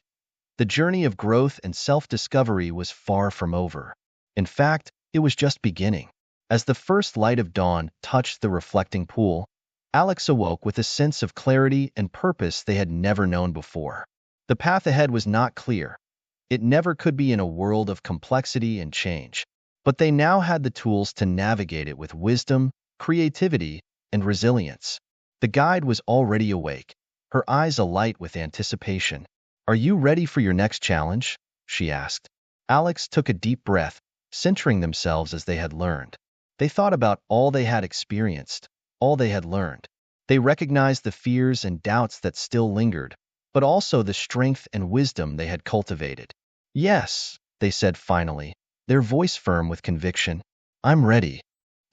The journey of growth and self-discovery was far from over. In fact, it was just beginning. As the first light of dawn touched the reflecting pool, Alex awoke with a sense of clarity and purpose they had never known before. The path ahead was not clear. It never could be in a world of complexity and change. But they now had the tools to navigate it with wisdom, creativity, and resilience. The guide was already awake, her eyes alight with anticipation. Are you ready for your next challenge? She asked. Alex took a deep breath, centering themselves as they had learned. They thought about all they had experienced, all they had learned. They recognized the fears and doubts that still lingered, but also the strength and wisdom they had cultivated. Yes, they said finally, their voice firm with conviction. I'm ready.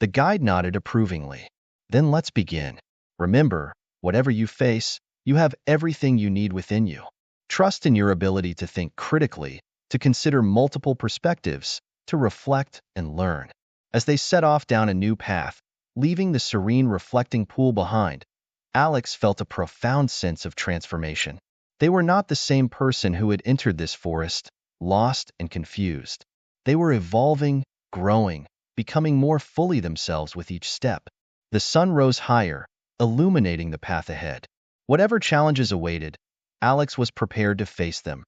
The guide nodded approvingly. Then let's begin. Remember, whatever you face, you have everything you need within you. Trust in your ability to think critically, to consider multiple perspectives, to reflect and learn. As they set off down a new path, leaving the serene reflecting pool behind, Alex felt a profound sense of transformation. They were not the same person who had entered this forest, lost and confused. They were evolving, growing, becoming more fully themselves with each step. The sun rose higher, illuminating the path ahead. Whatever challenges awaited, Alex was prepared to face them,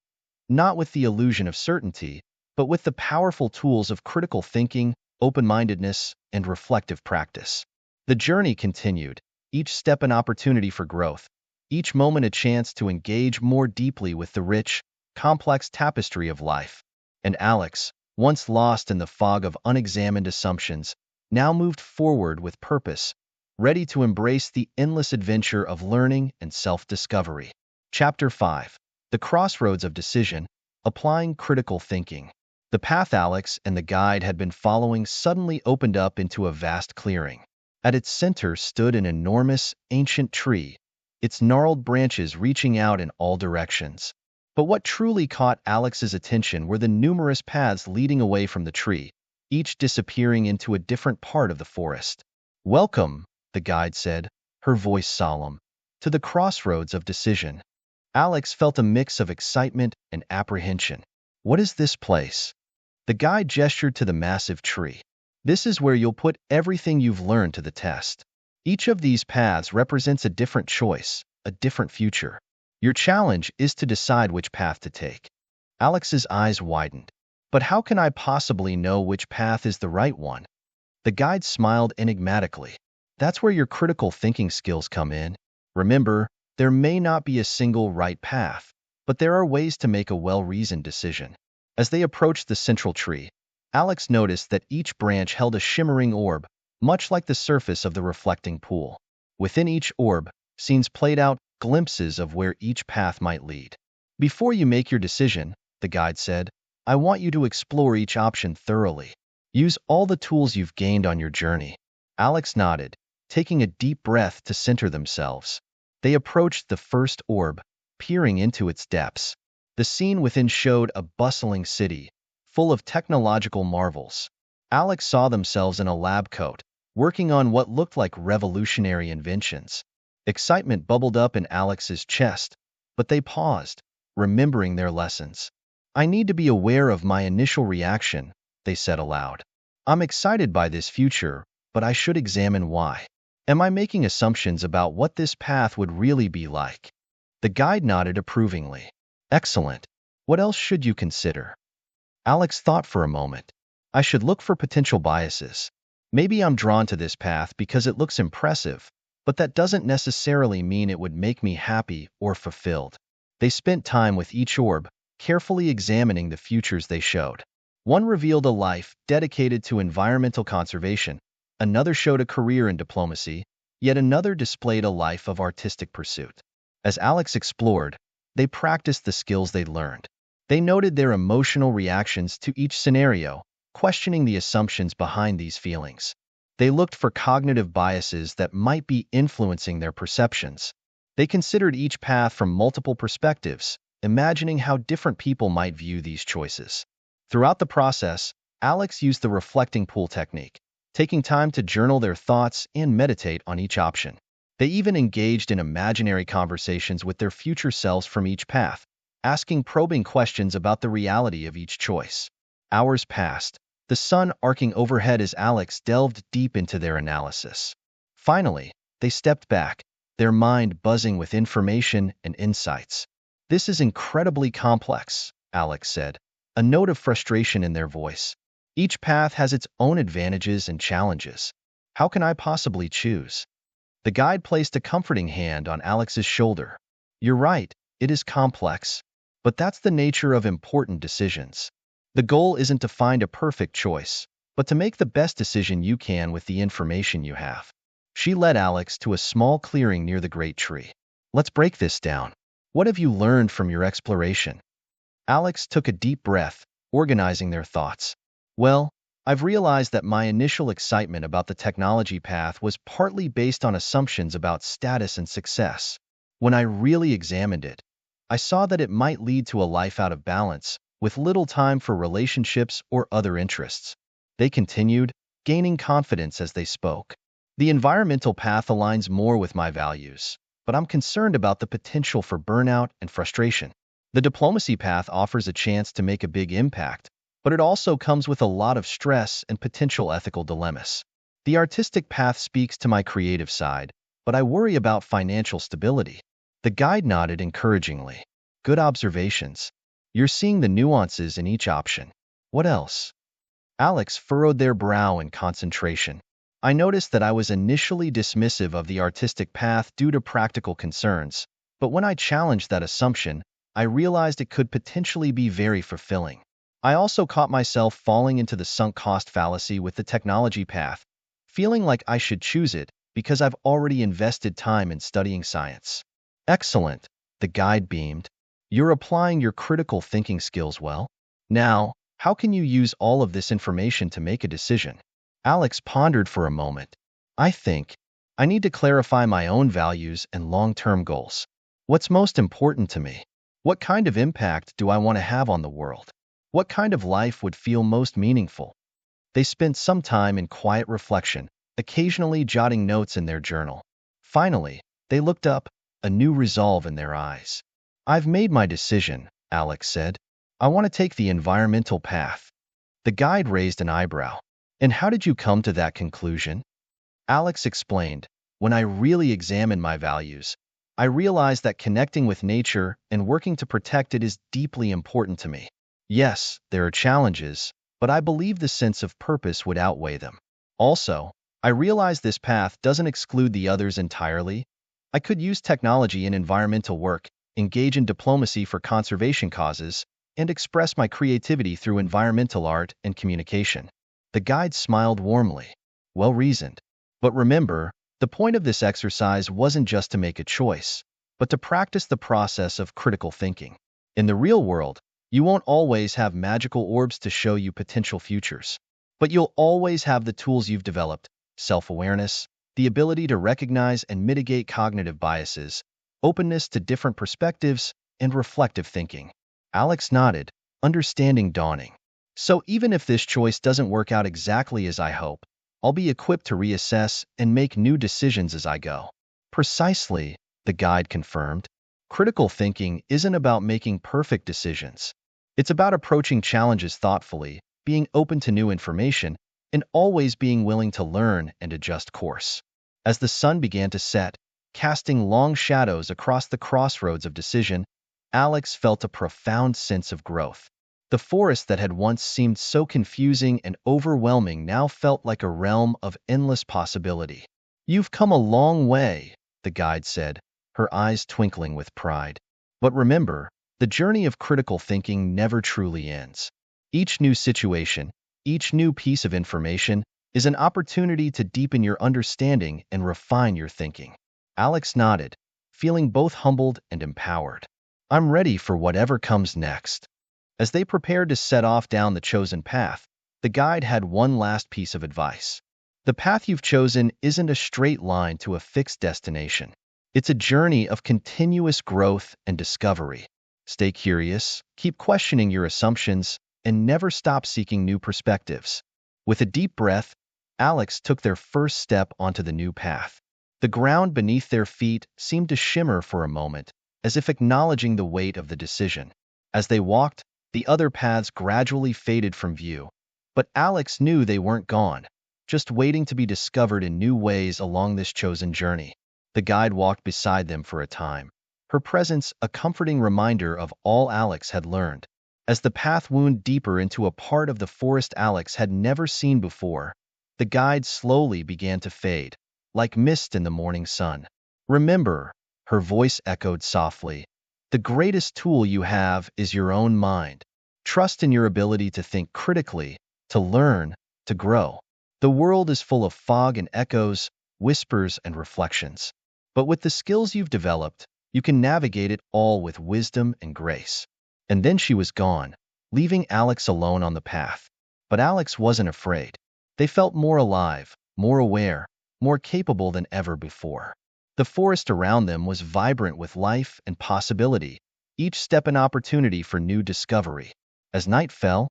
not with the illusion of certainty, but with the powerful tools of critical thinking, open-mindedness, and reflective practice. The journey continued, each step an opportunity for growth, each moment a chance to engage more deeply with the rich, complex tapestry of life. And Alex, once lost in the fog of unexamined assumptions, now moved forward with purpose, ready to embrace the endless adventure of learning and self-discovery. Chapter 5. The Crossroads of Decision, Applying Critical Thinking. The path Alex and the guide had been following suddenly opened up into a vast clearing. At its center stood an enormous, ancient tree, its gnarled branches reaching out in all directions. But what truly caught Alex's attention were the numerous paths leading away from the tree, each disappearing into a different part of the forest. Welcome, the guide said, her voice solemn, to the crossroads of decision. Alex felt a mix of excitement and apprehension. What is this place? The guide gestured to the massive tree. This is where you'll put everything you've learned to the test. Each of these paths represents a different choice, a different future. Your challenge is to decide which path to take. Alex's eyes widened. But how can I possibly know which path is the right one? The guide smiled enigmatically. That's where your critical thinking skills come in. Remember, there may not be a single right path, but there are ways to make a well-reasoned decision. As they approached the central tree, Alex noticed that each branch held a shimmering orb, much like the surface of the reflecting pool. Within each orb, scenes played out, glimpses of where each path might lead. Before you make your decision, the guide said, I want you to explore each option thoroughly. Use all the tools you've gained on your journey. Alex nodded, taking a deep breath to center themselves. They approached the first orb, peering into its depths. The scene within showed a bustling city, full of technological marvels. Alex saw themselves in a lab coat, working on what looked like revolutionary inventions. Excitement bubbled up in Alex's chest, but they paused, remembering their lessons. I need to be aware of my initial reaction, they said aloud. I'm excited by this future, but I should examine why. Am I making assumptions about what this path would really be like? The guide nodded approvingly. Excellent. What else should you consider? Alex thought for a moment. I should look for potential biases. Maybe I'm drawn to this path because it looks impressive, but that doesn't necessarily mean it would make me happy or fulfilled. They spent time with each orb, carefully examining the futures they showed. One revealed a life dedicated to environmental conservation, another showed a career in diplomacy, yet another displayed a life of artistic pursuit. As Alex explored, they practiced the skills they'd learned. They noted their emotional reactions to each scenario, questioning the assumptions behind these feelings. They looked for cognitive biases that might be influencing their perceptions. They considered each path from multiple perspectives, imagining how different people might view these choices. Throughout the process, Alex used the reflecting pool technique, taking time to journal their thoughts and meditate on each option. They even engaged in imaginary conversations with their future selves from each path, asking probing questions about the reality of each choice. Hours passed, the sun arcing overhead as Alex delved deep into their analysis. Finally, they stepped back, their mind buzzing with information and insights. This is incredibly complex, Alex said, a note of frustration in their voice. Each path has its own advantages and challenges. How can I possibly choose? The guide placed a comforting hand on Alex's shoulder. You're right, it is complex, but that's the nature of important decisions. The goal isn't to find a perfect choice, but to make the best decision you can with the information you have. She led Alex to a small clearing near the great tree. Let's break this down. What have you learned from your exploration? Alex took a deep breath, organizing their thoughts. Well, I've realized that my initial excitement about the technology path was partly based on assumptions about status and success. When I really examined it, I saw that it might lead to a life out of balance, with little time for relationships or other interests. They continued, gaining confidence as they spoke. The environmental path aligns more with my values, but I'm concerned about the potential for burnout and frustration. The diplomacy path offers a chance to make a big impact, but it also comes with a lot of stress and potential ethical dilemmas. The artistic path speaks to my creative side, but I worry about financial stability. The guide nodded encouragingly. Good observations. You're seeing the nuances in each option. What else? Alex furrowed their brow in concentration. I noticed that I was initially dismissive of the artistic path due to practical concerns, but when I challenged that assumption, I realized it could potentially be very fulfilling. I also caught myself falling into the sunk cost fallacy with the technology path, feeling like I should choose it because I've already invested time in studying science. Excellent, the guide beamed. You're applying your critical thinking skills well. Now, how can you use all of this information to make a decision? Alex pondered for a moment. I think I need to clarify my own values and long-term goals. What's most important to me? What kind of impact do I want to have on the world? What kind of life would feel most meaningful? They spent some time in quiet reflection, occasionally jotting notes in their journal. Finally, they looked up, a new resolve in their eyes. I've made my decision, Alex said. I want to take the environmental path. The guide raised an eyebrow. And how did you come to that conclusion? Alex explained. When I really examined my values, I realized that connecting with nature and working to protect it is deeply important to me. Yes, there are challenges, but I believe the sense of purpose would outweigh them. Also, I realize this path doesn't exclude the others entirely. I could use technology in environmental work, engage in diplomacy for conservation causes, and express my creativity through environmental art and communication. The guide smiled warmly. Well reasoned. But remember, the point of this exercise wasn't just to make a choice, but to practice the process of critical thinking. In the real world, you won't always have magical orbs to show you potential futures. But you'll always have the tools you've developed: self-awareness, the ability to recognize and mitigate cognitive biases, openness to different perspectives, and reflective thinking. Alex nodded, understanding dawning. So even if this choice doesn't work out exactly as I hope, I'll be equipped to reassess and make new decisions as I go. Precisely, the guide confirmed. Critical thinking isn't about making perfect decisions. It's about approaching challenges thoughtfully, being open to new information, and always being willing to learn and adjust course. As the sun began to set, casting long shadows across the crossroads of decision, Alex felt a profound sense of growth. The forest that had once seemed so confusing and overwhelming now felt like a realm of endless possibility. "You've come a long way," the guide said, her eyes twinkling with pride. "But remember, the journey of critical thinking never truly ends. Each new situation, each new piece of information, is an opportunity to deepen your understanding and refine your thinking." Alex nodded, feeling both humbled and empowered. "I'm ready for whatever comes next." As they prepared to set off down the chosen path, the guide had one last piece of advice. "The path you've chosen isn't a straight line to a fixed destination. It's a journey of continuous growth and discovery. Stay curious, keep questioning your assumptions, and never stop seeking new perspectives." With a deep breath, Alex took their first step onto the new path. The ground beneath their feet seemed to shimmer for a moment, as if acknowledging the weight of the decision. As they walked, the other paths gradually faded from view, but Alex knew they weren't gone, just waiting to be discovered in new ways along this chosen journey. The guide walked beside them for a time, her presence a comforting reminder of all Alex had learned. As the path wound deeper into a part of the forest Alex had never seen before, the guide slowly began to fade, like mist in the morning sun. "Remember," her voice echoed softly, "the greatest tool you have is your own mind. Trust in your ability to think critically, to learn, to grow. The world is full of fog and echoes, whispers and reflections. But with the skills you've developed, you can navigate it all with wisdom and grace." And then she was gone, leaving Alex alone on the path. But Alex wasn't afraid. They felt more alive, more aware, more capable than ever before. The forest around them was vibrant with life and possibility, each step an opportunity for new discovery. As night fell,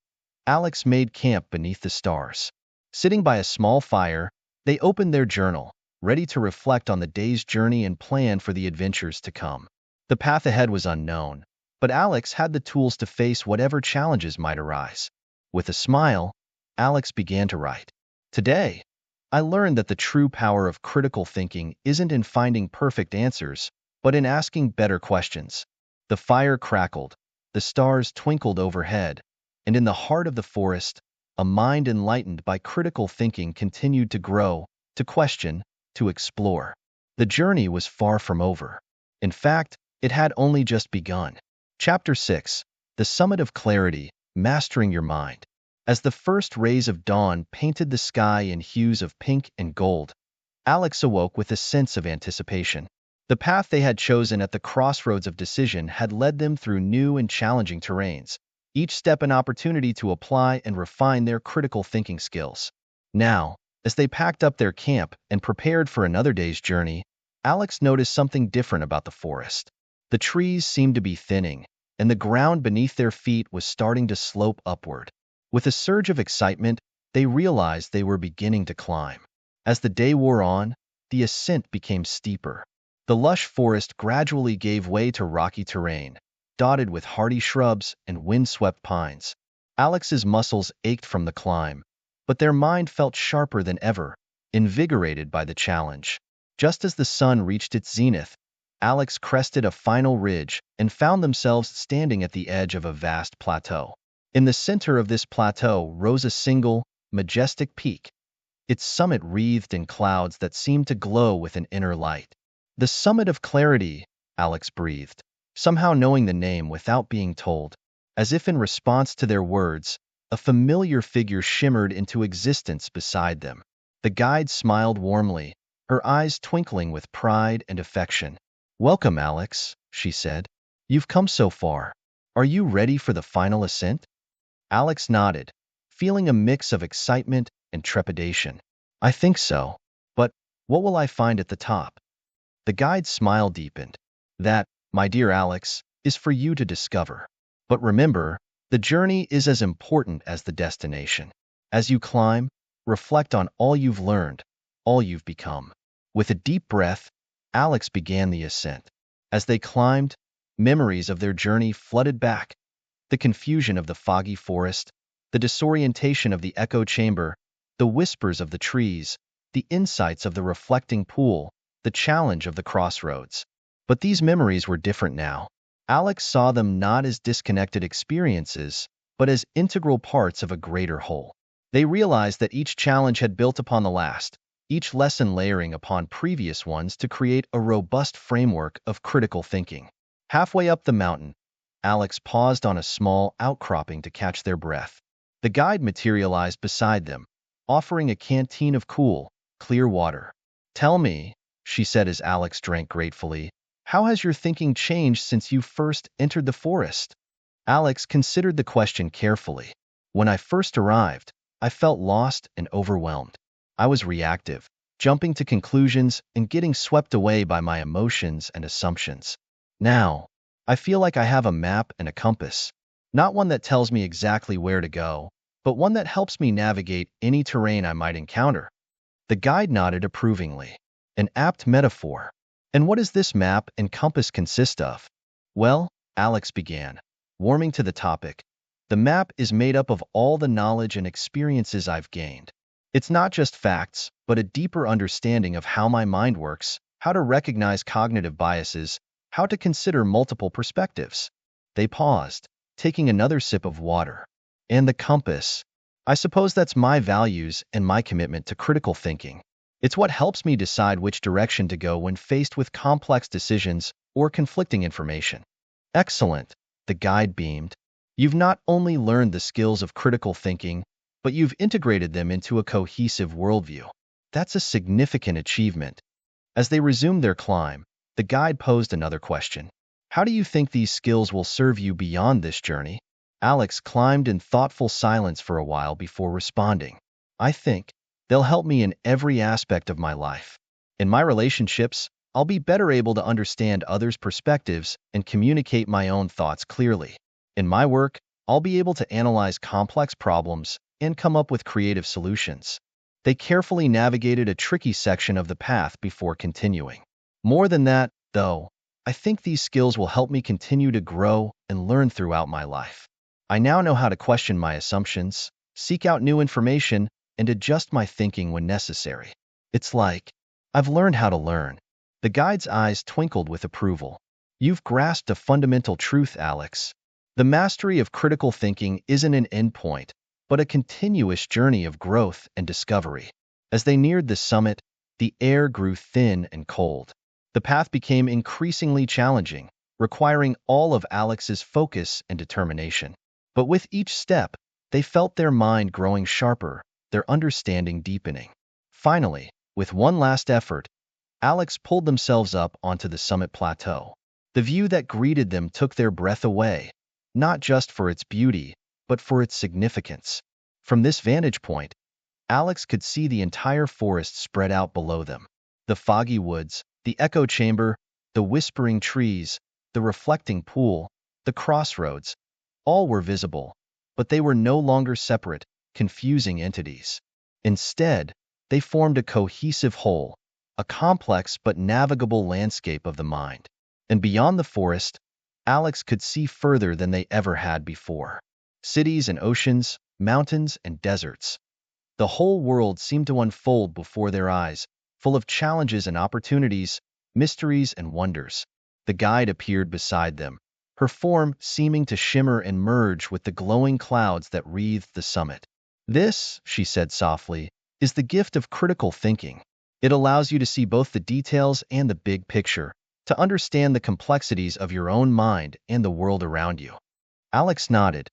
Alex made camp beneath the stars. Sitting by a small fire, they opened their journal, ready to reflect on the day's journey and plan for the adventures to come. The path ahead was unknown, but Alex had the tools to face whatever challenges might arise. With a smile, Alex began to write. "Today, I learned that the true power of critical thinking isn't in finding perfect answers, but in asking better questions." The fire crackled, the stars twinkled overhead, and in the heart of the forest, a mind enlightened by critical thinking continued to grow, to question, to explore. The journey was far from over. In fact, it had only just begun. Chapter 6: The Summit of Clarity, Mastering Your Mind. As the first rays of dawn painted the sky in hues of pink and gold, Alex awoke with a sense of anticipation. The path they had chosen at the crossroads of decision had led them through new and challenging terrains, each step an opportunity to apply and refine their critical thinking skills. Now, as they packed up their camp and prepared for another day's journey, Alex noticed something different about the forest. The trees seemed to be thinning, and the ground beneath their feet was starting to slope upward. With a surge of excitement, they realized they were beginning to climb. As the day wore on, the ascent became steeper. The lush forest gradually gave way to rocky terrain, dotted with hardy shrubs and windswept pines. Alex's muscles ached from the climb, but their mind felt sharper than ever, invigorated by the challenge. Just as the sun reached its zenith, Alex crested a final ridge and found themselves standing at the edge of a vast plateau. In the center of this plateau rose a single, majestic peak, its summit wreathed in clouds that seemed to glow with an inner light. "The Summit of Clarity," Alex breathed, somehow knowing the name without being told. As if in response to their words, a familiar figure shimmered into existence beside them. The guide smiled warmly, her eyes twinkling with pride and affection. "Welcome, Alex," she said. "You've come so far. Are you ready for the final ascent? Alex nodded, feeling a mix of excitement and trepidation. I think so. But what will I find at the top? The guide's smile deepened. That, my dear Alex, is for you to discover. But remember, the journey is as important as the destination. As you climb, reflect on all you've learned, all you've become. With a deep breath, Alex began the ascent. As they climbed, memories of their journey flooded back. The confusion of the foggy forest, the disorientation of the echo chamber, the whispers of the trees, the insights of the reflecting pool, the challenge of the crossroads. But these memories were different now. Alex saw them not as disconnected experiences, but as integral parts of a greater whole. They realized that each challenge had built upon the last, each lesson layering upon previous ones to create a robust framework of critical thinking. Halfway up the mountain, Alex paused on a small outcropping to catch their breath. The guide materialized beside them, offering a canteen of cool, clear water. Tell me, she said as Alex drank gratefully, how has your thinking changed since you first entered the forest? Alex considered the question carefully. When I first arrived, I felt lost and overwhelmed. I was reactive, jumping to conclusions and getting swept away by my emotions and assumptions. Now, I feel like I have a map and a compass, not one that tells me exactly where to go, but one that helps me navigate any terrain I might encounter. The guide nodded approvingly. An apt metaphor. And what does this map and compass consist of? Well, Alex began, warming to the topic. The map is made up of all the knowledge and experiences I've gained. It's not just facts, but a deeper understanding of how my mind works, how to recognize cognitive biases, how to consider multiple perspectives. They paused, taking another sip of water. And the compass. I suppose that's my values and my commitment to critical thinking. It's what helps me decide which direction to go when faced with complex decisions or conflicting information. Excellent, the guide beamed. You've not only learned the skills of critical thinking, but you've integrated them into a cohesive worldview. That's a significant achievement. As they resumed their climb, the guide posed another question. How do you think these skills will serve you beyond this journey? Alex climbed in thoughtful silence for a while before responding. I think they'll help me in every aspect of my life. In my relationships, I'll be better able to understand others' perspectives and communicate my own thoughts clearly. In my work, I'll be able to analyze complex problems and come up with creative solutions. They carefully navigated a tricky section of the path before continuing. More than that, though, I think these skills will help me continue to grow and learn throughout my life. I now know how to question my assumptions, seek out new information, and adjust my thinking when necessary. It's like I've learned how to learn. The guide's eyes twinkled with approval. You've grasped a fundamental truth, Alex. The mastery of critical thinking isn't an endpoint, but a continuous journey of growth and discovery. As they neared the summit, the air grew thin and cold. The path became increasingly challenging, requiring all of Alex's focus and determination. But with each step, they felt their mind growing sharper, their understanding deepening. Finally, with one last effort, Alex pulled themselves up onto the summit plateau. The view that greeted them took their breath away, not just for its beauty, but for its significance. From this vantage point, Alex could see the entire forest spread out below them. The foggy woods, the echo chamber, the whispering trees, the reflecting pool, the crossroads, all were visible, but they were no longer separate, confusing entities. Instead, they formed a cohesive whole, a complex but navigable landscape of the mind. And beyond the forest, Alex could see further than they ever had before. Cities and oceans, mountains and deserts. The whole world seemed to unfold before their eyes, full of challenges and opportunities, mysteries and wonders. The guide appeared beside them, her form seeming to shimmer and merge with the glowing clouds that wreathed the summit. This, she said softly, is the gift of critical thinking. It allows you to see both the details and the big picture, to understand the complexities of your own mind and the world around you. Alex nodded,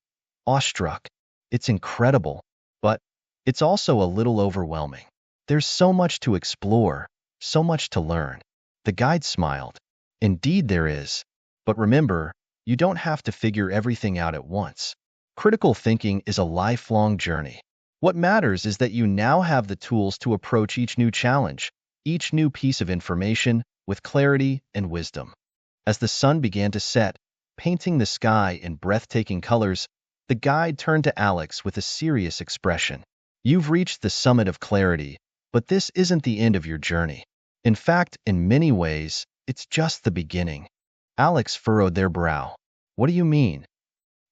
awestruck. It's incredible, but it's also a little overwhelming. There's so much to explore, so much to learn. The guide smiled. Indeed there is. But remember, You don't have to figure everything out at once. Critical thinking is a lifelong journey. What matters is that you now have the tools to approach each new challenge, each new piece of information, with clarity and wisdom. As the sun began to set, painting the sky in breathtaking colors, the guide turned to Alex with a serious expression. You've reached the summit of clarity, but this isn't the end of your journey. In fact, in many ways, it's just the beginning. Alex furrowed their brow. What do you mean?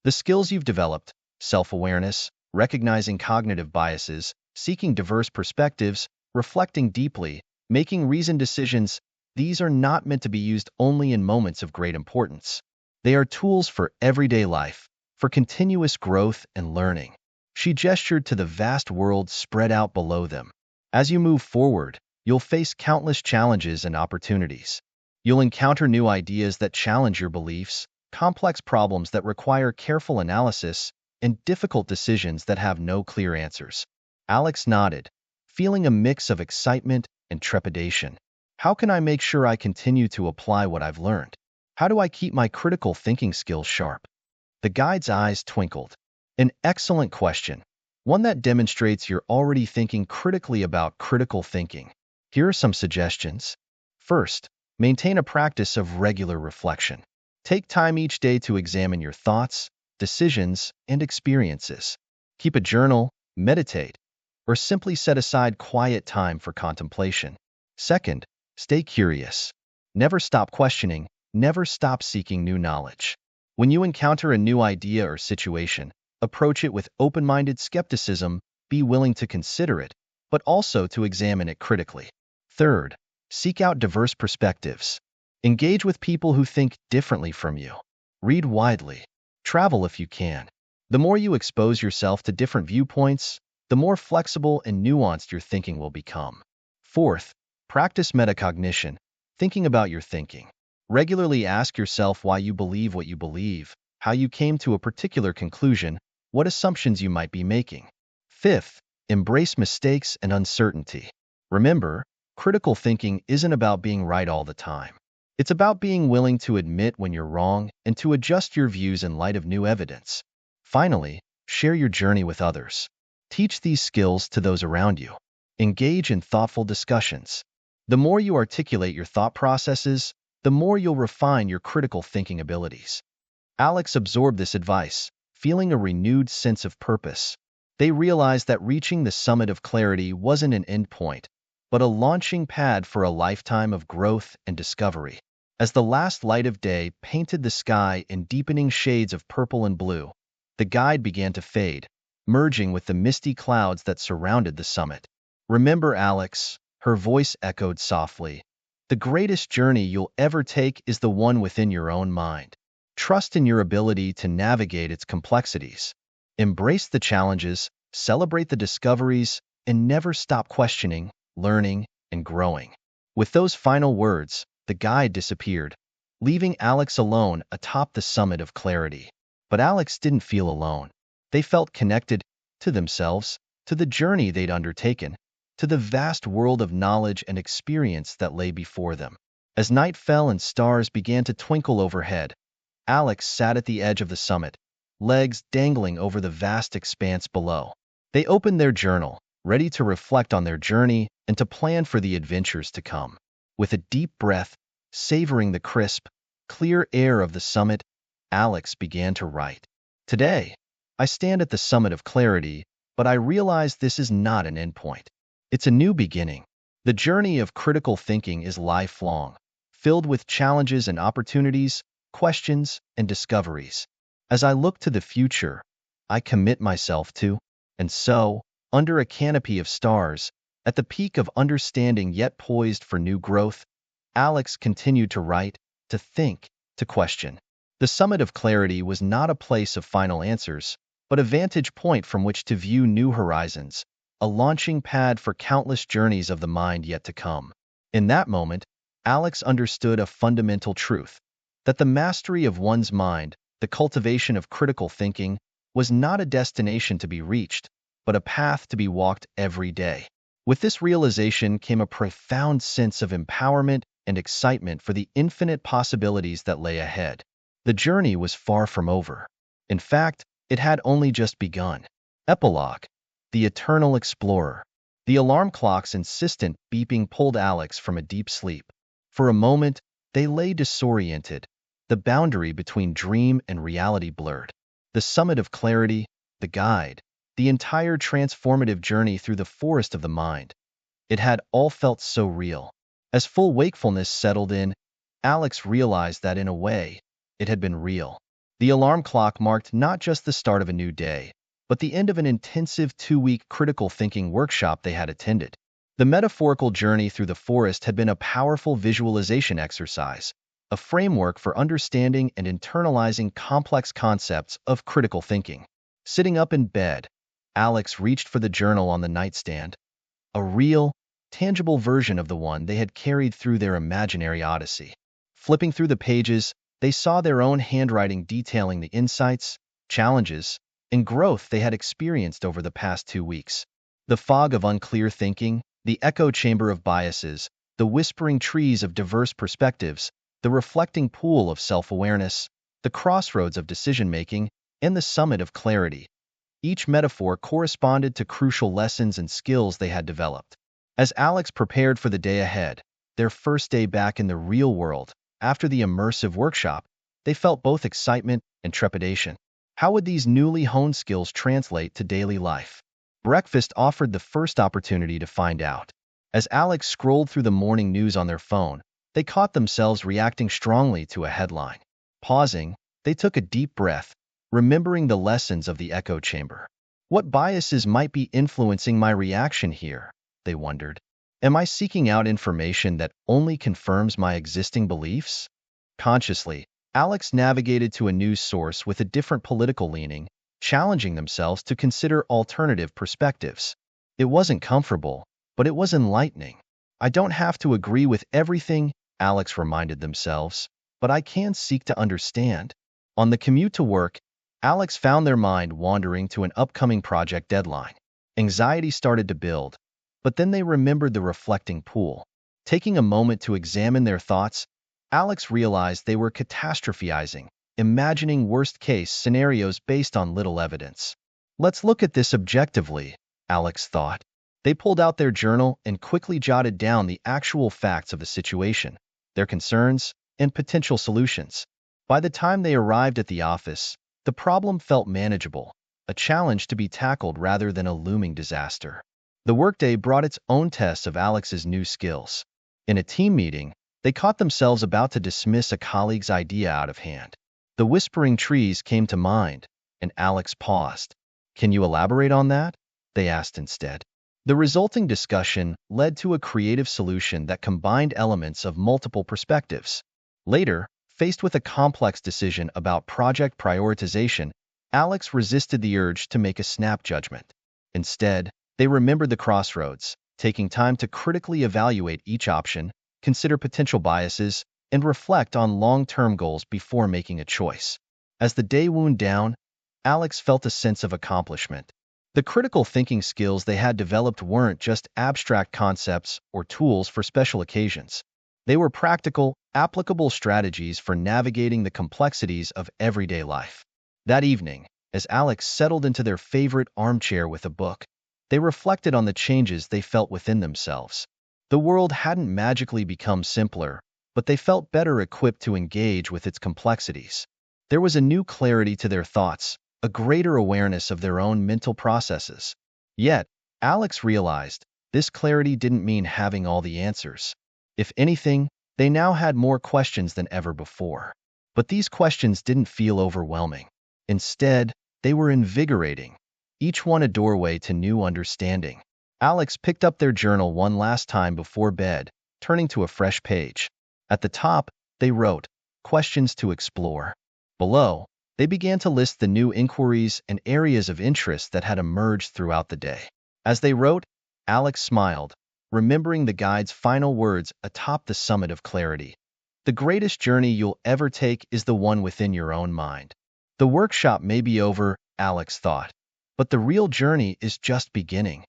The skills you've developed, self-awareness, recognizing cognitive biases, seeking diverse perspectives, reflecting deeply, making reasoned decisions, these are not meant to be used only in moments of great importance. They are tools for everyday life, for continuous growth and learning. She gestured to the vast world spread out below them. As you move forward, you'll face countless challenges and opportunities. You'll encounter new ideas that challenge your beliefs, complex problems that require careful analysis, and difficult decisions that have no clear answers. Alex nodded, feeling a mix of excitement and trepidation. How can I make sure I continue to apply what I've learned? How do I keep my critical thinking skills sharp? The guide's eyes twinkled. An excellent question, one that demonstrates you're already thinking critically about critical thinking. Here are some suggestions. First, maintain a practice of regular reflection. Take time each day to examine your thoughts, decisions, and experiences. Keep a journal, meditate, or simply set aside quiet time for contemplation. Second, stay curious. Never stop questioning, never stop seeking new knowledge. When you encounter a new idea or situation, approach it with open-minded skepticism, be willing to consider it, but also to examine it critically. Third, seek out diverse perspectives. Engage with people who think differently from you. Read widely. Travel if you can. The more you expose yourself to different viewpoints, the more flexible and nuanced your thinking will become. Fourth, practice metacognition, thinking about your thinking. Regularly ask yourself why you believe what you believe, how you came to a particular conclusion, what assumptions you might be making. Fifth, embrace mistakes and uncertainty. Remember, critical thinking isn't about being right all the time. It's about being willing to admit when you're wrong and to adjust your views in light of new evidence. Finally, share your journey with others. Teach these skills to those around you. Engage in thoughtful discussions. The more you articulate your thought processes, the more you'll refine your critical thinking abilities. Alex absorbed this advice, feeling a renewed sense of purpose. They realized that reaching the summit of clarity wasn't an endpoint, but a launching pad for a lifetime of growth and discovery. As the last light of day painted the sky in deepening shades of purple and blue, the guide began to fade, merging with the misty clouds that surrounded the summit. Remember, Alex, her voice echoed softly, the greatest journey you'll ever take is the one within your own mind. Trust in your ability to navigate its complexities. Embrace the challenges, celebrate the discoveries, and never stop questioning, learning, and growing. With those final words, the guide disappeared, leaving Alex alone atop the summit of clarity. But Alex didn't feel alone. They felt connected to themselves, to the journey they'd undertaken, to the vast world of knowledge and experience that lay before them. As night fell and stars began to twinkle overhead, Alex sat at the edge of the summit, legs dangling over the vast expanse below. They opened their journal, ready to reflect on their journey and to plan for the adventures to come. With a deep breath, savoring the crisp, clear air of the summit, Alex began to write. Today, I stand at the summit of clarity, but I realize this is not an endpoint. It's a new beginning. The journey of critical thinking is lifelong, filled with challenges and opportunities, questions and discoveries. As I look to the future, I commit myself to, and so, under a canopy of stars, at the peak of understanding yet poised for new growth, Alex continued to write, to think, to question. The summit of clarity was not a place of final answers, but a vantage point from which to view new horizons, a launching pad for countless journeys of the mind yet to come. In that moment, Alex understood a fundamental truth, that the mastery of one's mind, the cultivation of critical thinking, was not a destination to be reached, but a path to be walked every day. With this realization came a profound sense of empowerment and excitement for the infinite possibilities that lay ahead. The journey was far from over. In fact, it had only just begun. Epilogue. The Eternal Explorer. The alarm clock's insistent beeping pulled Alex from a deep sleep. For a moment, they lay disoriented, the boundary between dream and reality blurred. The summit of clarity, the guide, the entire transformative journey through the forest of the mind. It had all felt so real. As full wakefulness settled in, Alex realized that in a way, it had been real. The alarm clock marked not just the start of a new day, but the end of an intensive 2-week critical thinking workshop they had attended. The metaphorical journey through the forest had been a powerful visualization exercise, a framework for understanding and internalizing complex concepts of critical thinking. Sitting up in bed, Alex reached for the journal on the nightstand, a real, tangible version of the one they had carried through their imaginary odyssey. Flipping through the pages, they saw their own handwriting detailing the insights, challenges, and growth they had experienced over the past 2 weeks. The fog of unclear thinking, the echo chamber of biases, the whispering trees of diverse perspectives, the reflecting pool of self-awareness, the crossroads of decision-making, and the summit of clarity. Each metaphor corresponded to crucial lessons and skills they had developed. As Alex prepared for the day ahead, their first day back in the real world, after the immersive workshop, they felt both excitement and trepidation. How would these newly honed skills translate to daily life? Breakfast offered the first opportunity to find out. As Alex scrolled through the morning news on their phone, they caught themselves reacting strongly to a headline. Pausing, they took a deep breath, remembering the lessons of the echo chamber. What biases might be influencing my reaction here? They wondered. Am I seeking out information that only confirms my existing beliefs? Consciously, Alex navigated to a news source with a different political leaning, challenging themselves to consider alternative perspectives. It wasn't comfortable, but it was enlightening. I don't have to agree with everything, Alex reminded themselves, but I can seek to understand. On the commute to work, Alex found their mind wandering to an upcoming project deadline. Anxiety started to build, but then they remembered the reflecting pool. Taking a moment to examine their thoughts, Alex realized they were catastrophizing, imagining worst-case scenarios based on little evidence. Let's look at this objectively, Alex thought. They pulled out their journal and quickly jotted down the actual facts of the situation, their concerns, and potential solutions. By the time they arrived at the office, the problem felt manageable, a challenge to be tackled rather than a looming disaster. The workday brought its own tests of Alex's new skills. In a team meeting, they caught themselves about to dismiss a colleague's idea out of hand. The whispering trees came to mind, and Alex paused. Can you elaborate on that? They asked instead. The resulting discussion led to a creative solution that combined elements of multiple perspectives. Later, faced with a complex decision about project prioritization, Alex resisted the urge to make a snap judgment. Instead, they remembered the crossroads, taking time to critically evaluate each option, consider potential biases, and reflect on long-term goals before making a choice. As the day wound down, Alex felt a sense of accomplishment. The critical thinking skills they had developed weren't just abstract concepts or tools for special occasions. They were practical, applicable strategies for navigating the complexities of everyday life. That evening, as Alex settled into their favorite armchair with a book, they reflected on the changes they felt within themselves. The world hadn't magically become simpler, but they felt better equipped to engage with its complexities. There was a new clarity to their thoughts, a greater awareness of their own mental processes. Yet, Alex realized, this clarity didn't mean having all the answers. If anything, they now had more questions than ever before. But these questions didn't feel overwhelming. Instead, they were invigorating, each one a doorway to new understanding. Alex picked up their journal one last time before bed, turning to a fresh page. At the top, they wrote, "Questions to explore." Below, they began to list the new inquiries and areas of interest that had emerged throughout the day. As they wrote, Alex smiled, remembering the guide's final words atop the summit of clarity. The greatest journey you'll ever take is the one within your own mind. The workshop may be over, Alex thought, but the real journey is just beginning.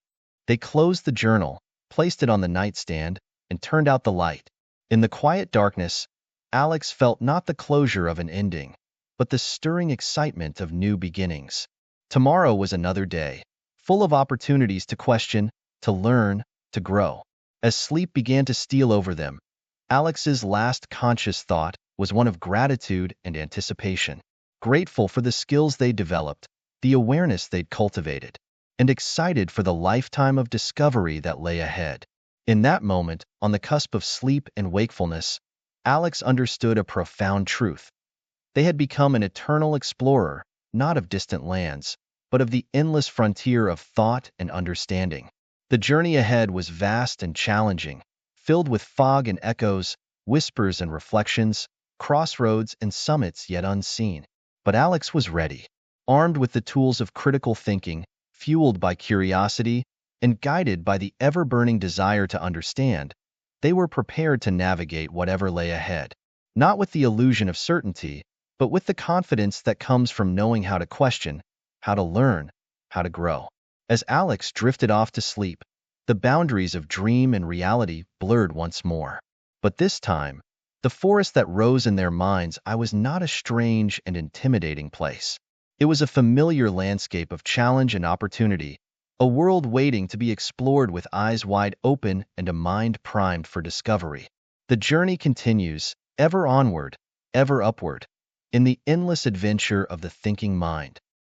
They closed the journal, placed it on the nightstand, and turned out the light. In the quiet darkness, Alex felt not the closure of an ending, but the stirring excitement of new beginnings. Tomorrow was another day, full of opportunities to question, to learn, to grow. As sleep began to steal over them, Alex's last conscious thought was one of gratitude and anticipation. Grateful for the skills they'd developed, the awareness they'd cultivated, and excited for the lifetime of discovery that lay ahead. In that moment, on the cusp of sleep and wakefulness, Alex understood a profound truth. They had become an eternal explorer, not of distant lands, but of the endless frontier of thought and understanding. The journey ahead was vast and challenging, filled with fog and echoes, whispers and reflections, crossroads and summits yet unseen. But Alex was ready, armed with the tools of critical thinking, fueled by curiosity, and guided by the ever-burning desire to understand. They were prepared to navigate whatever lay ahead, not with the illusion of certainty, but with the confidence that comes from knowing how to question, how to learn, how to grow. As Alex drifted off to sleep, the boundaries of dream and reality blurred once more. But this time, the forest that rose in their minds was not a strange and intimidating place. It was a familiar landscape of challenge and opportunity, a world waiting to be explored with eyes wide open and a mind primed for discovery. The journey continues, ever onward, ever upward, in the endless adventure of the thinking mind.